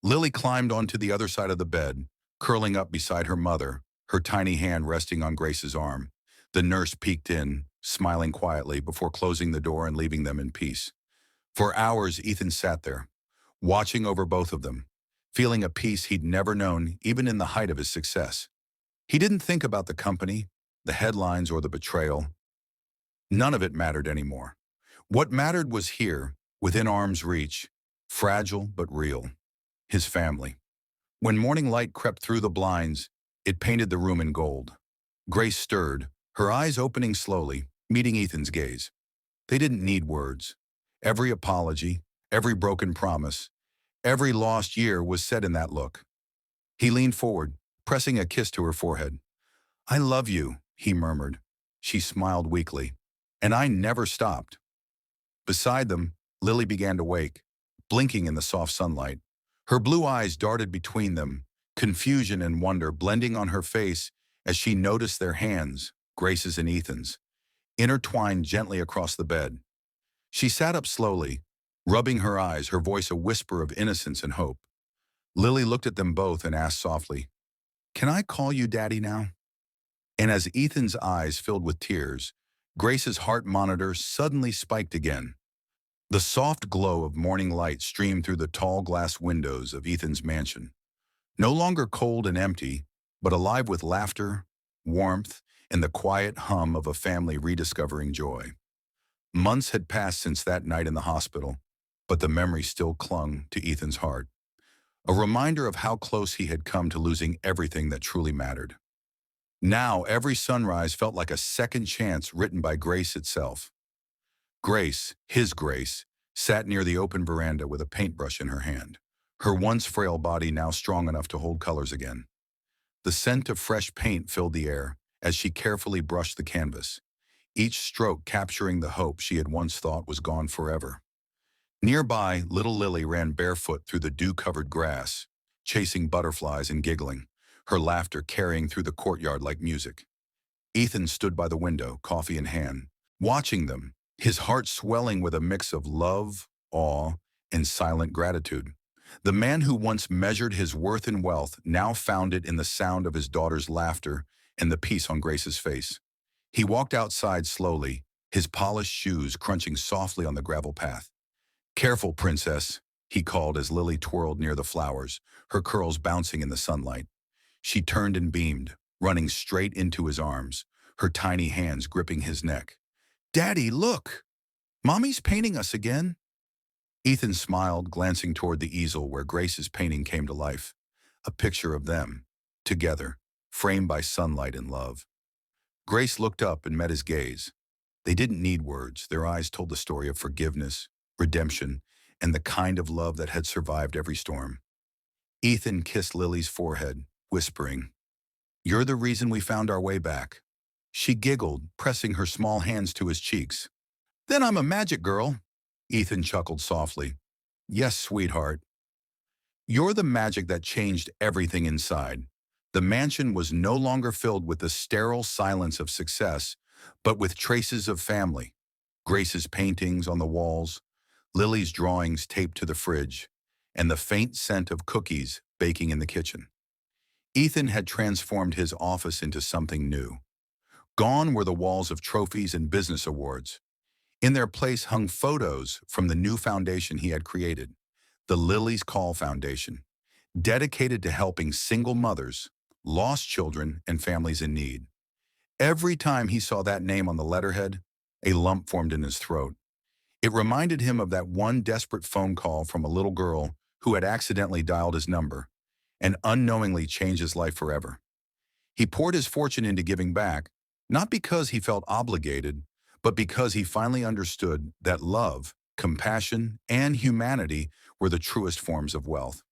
S1: Lily climbed onto the other side of the bed, curling up beside her mother, her tiny hand resting on Grace's arm. The nurse peeked in, smiling quietly before closing the door and leaving them in peace. For hours, Ethan sat there, watching over both of them, feeling a peace he'd never known even in the height of his success. He didn't think about the company, the headlines, or the betrayal. None of it mattered anymore. What mattered was here, within arm's reach, fragile but real. His family. When morning light crept through the blinds, it painted the room in gold. Grace stirred, her eyes opening slowly, meeting Ethan's gaze. They didn't need words. Every apology, every broken promise, every lost year was said in that look. He leaned forward, pressing a kiss to her forehead. "I love you," he murmured. She smiled weakly. "And I never stopped." Beside them, Lily began to wake, blinking in the soft sunlight. Her blue eyes darted between them, confusion and wonder blending on her face as she noticed their hands, Grace's and Ethan's, intertwined gently across the bed. She sat up slowly, rubbing her eyes, her voice a whisper of innocence and hope. Lily looked at them both and asked softly, "Can I call you Daddy now?" And as Ethan's eyes filled with tears, Grace's heart monitor suddenly spiked again. The soft glow of morning light streamed through the tall glass windows of Ethan's mansion. No longer cold and empty, but alive with laughter, warmth, and the quiet hum of a family rediscovering joy. Months had passed since that night in the hospital, but the memory still clung to Ethan's heart. A reminder of how close he had come to losing everything that truly mattered. Now, every sunrise felt like a second chance written by Grace itself. Grace, his Grace, sat near the open veranda with a paintbrush in her hand, her once frail body now strong enough to hold colors again. The scent of fresh paint filled the air as she carefully brushed the canvas, each stroke capturing the hope she had once thought was gone forever. Nearby, little Lily ran barefoot through the dew-covered grass, chasing butterflies and giggling, her laughter carrying through the courtyard like music. Ethan stood by the window, coffee in hand, watching them, his heart swelling with a mix of love, awe, and silent gratitude. The man who once measured his worth in wealth now found it in the sound of his daughter's laughter and the peace on Grace's face. He walked outside slowly, his polished shoes crunching softly on the gravel path. "Careful, princess," he called as Lily twirled near the flowers, her curls bouncing in the sunlight. She turned and beamed, running straight into his arms, her tiny hands gripping his neck. "Daddy, look! Mommy's painting us again." Ethan smiled, glancing toward the easel where Grace's painting came to life. A picture of them, together, framed by sunlight and love. Grace looked up and met his gaze. They didn't need words. Their eyes told the story of forgiveness, redemption, and the kind of love that had survived every storm. Ethan kissed Lily's forehead, whispering, "You're the reason we found our way back." She giggled, pressing her small hands to his cheeks. "Then I'm a magic girl." Ethan chuckled softly. "Yes, sweetheart. You're the magic that changed everything inside." The mansion was no longer filled with the sterile silence of success, but with traces of family. Grace's paintings on the walls, Lily's drawings taped to the fridge, and the faint scent of cookies baking in the kitchen. Ethan had transformed his office into something new. Gone were the walls of trophies and business awards. In their place hung photos from the new foundation he had created, the Lily's Call Foundation. dedicated to helping single mothers, lost children, and families in need. Every time he saw that name on the letterhead, a lump formed in his throat. It reminded him of that one desperate phone call from a little girl who had accidentally dialed his number and unknowingly changed his life forever. He poured his fortune into giving back, not because he felt obligated, but because he finally understood that love, compassion, and humanity were the truest forms of wealth.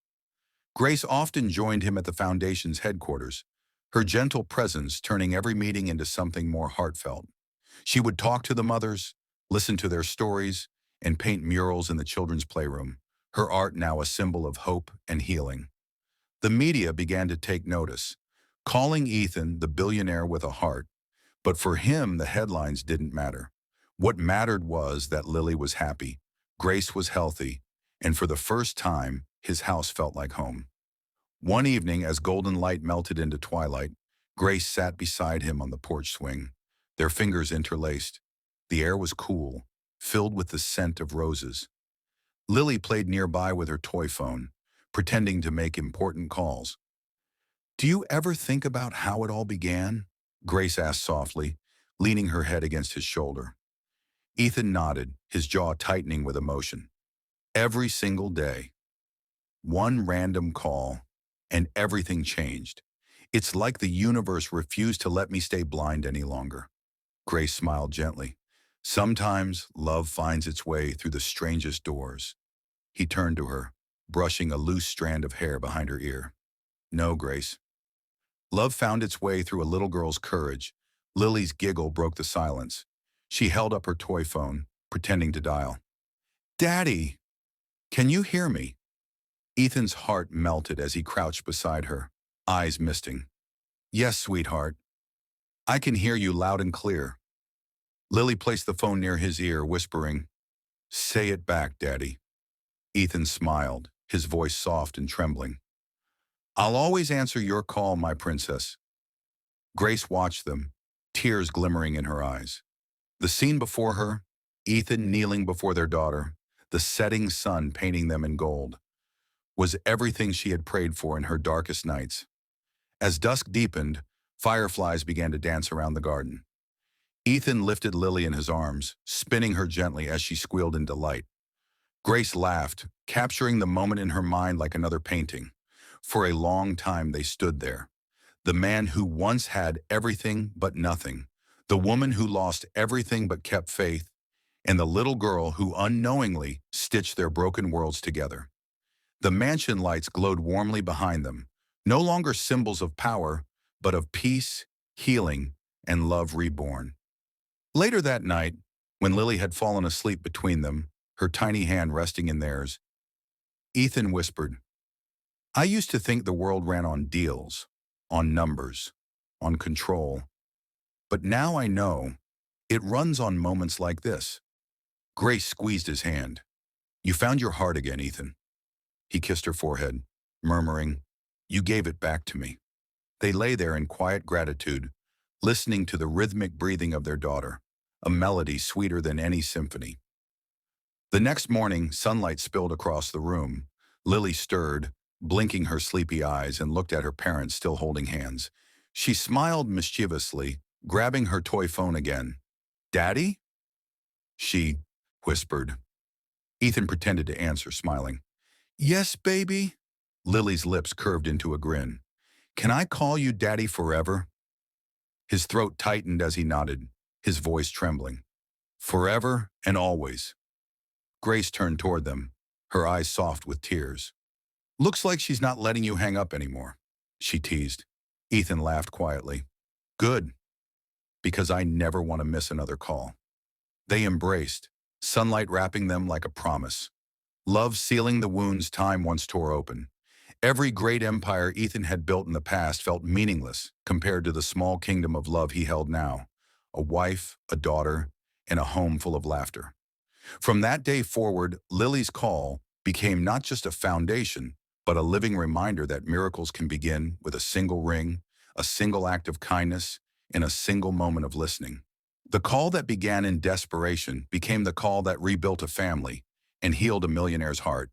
S1: Grace often joined him at the foundation's headquarters, her gentle presence turning every meeting into something more heartfelt. She would talk to the mothers, listen to their stories, and paint murals in the children's playroom, her art now a symbol of hope and healing. The media began to take notice, calling Ethan the billionaire with a heart. But for him, the headlines didn't matter. What mattered was that Lily was happy, Grace was healthy, and for the first time, his house felt like home. One evening, as golden light melted into twilight, Grace sat beside him on the porch swing, their fingers interlaced. The air was cool, filled with the scent of roses. Lily played nearby with her toy phone, pretending to make important calls. "Do you ever think about how it all began?" Grace asked softly, leaning her head against his shoulder. Ethan nodded, his jaw tightening with emotion. Every single day. One random call, and everything changed. It's like the universe refused to let me stay blind any longer. Grace smiled gently. Sometimes love finds its way through the strangest doors. He turned to her, brushing a loose strand of hair behind her ear. No, Grace. Love found its way through a little girl's courage. Lily's giggle broke the silence. She held up her toy phone, pretending to dial. "Daddy, can you hear me?" Ethan's heart melted as he crouched beside her, eyes misting. "Yes, sweetheart. I can hear you loud and clear." Lily placed the phone near his ear, whispering, "Say it back, Daddy." Ethan smiled, his voice soft and trembling. "I'll always answer your call, my princess." Grace watched them, tears glimmering in her eyes. The scene before her, Ethan kneeling before their daughter, the setting sun painting them in gold, was everything she had prayed for in her darkest nights. As dusk deepened, fireflies began to dance around the garden. Ethan lifted Lily in his arms, spinning her gently as she squealed in delight. Grace laughed, capturing the moment in her mind like another painting. For a long time they stood there. The man who once had everything but nothing, the woman who lost everything but kept faith, and the little girl who unknowingly stitched their broken worlds together. The mansion lights glowed warmly behind them, no longer symbols of power, but of peace, healing, and love reborn. Later that night, when Lily had fallen asleep between them, her tiny hand resting in theirs, Ethan whispered, "I used to think the world ran on deals, on numbers, on control. But now I know it runs on moments like this." Grace squeezed his hand. "You found your heart again, Ethan." He kissed her forehead, murmuring, "You gave it back to me." They lay there in quiet gratitude, listening to the rhythmic breathing of their daughter, a melody sweeter than any symphony. The next morning, sunlight spilled across the room. Lily stirred, blinking her sleepy eyes, and looked at her parents still holding hands. She smiled mischievously, grabbing her toy phone again. "Daddy?" she whispered. Ethan pretended to answer, smiling. "Yes, baby?" Lily's lips curved into a grin. "Can I call you Daddy forever?" His throat tightened as he nodded, his voice trembling. "Forever and always." Grace turned toward them, her eyes soft with tears. "Looks like she's not letting you hang up anymore," she teased. Ethan laughed quietly. "Good, because I never want to miss another call." They embraced, sunlight wrapping them like a promise. Love sealing the wounds time once tore open. Every great empire Ethan had built in the past felt meaningless compared to the small kingdom of love he held now. A wife, a daughter, and a home full of laughter. From that day forward, Lily's call became not just a foundation, but a living reminder that miracles can begin with a single ring, a single act of kindness, and a single moment of listening. The call that began in desperation became the call that rebuilt a family and healed a millionaire's heart.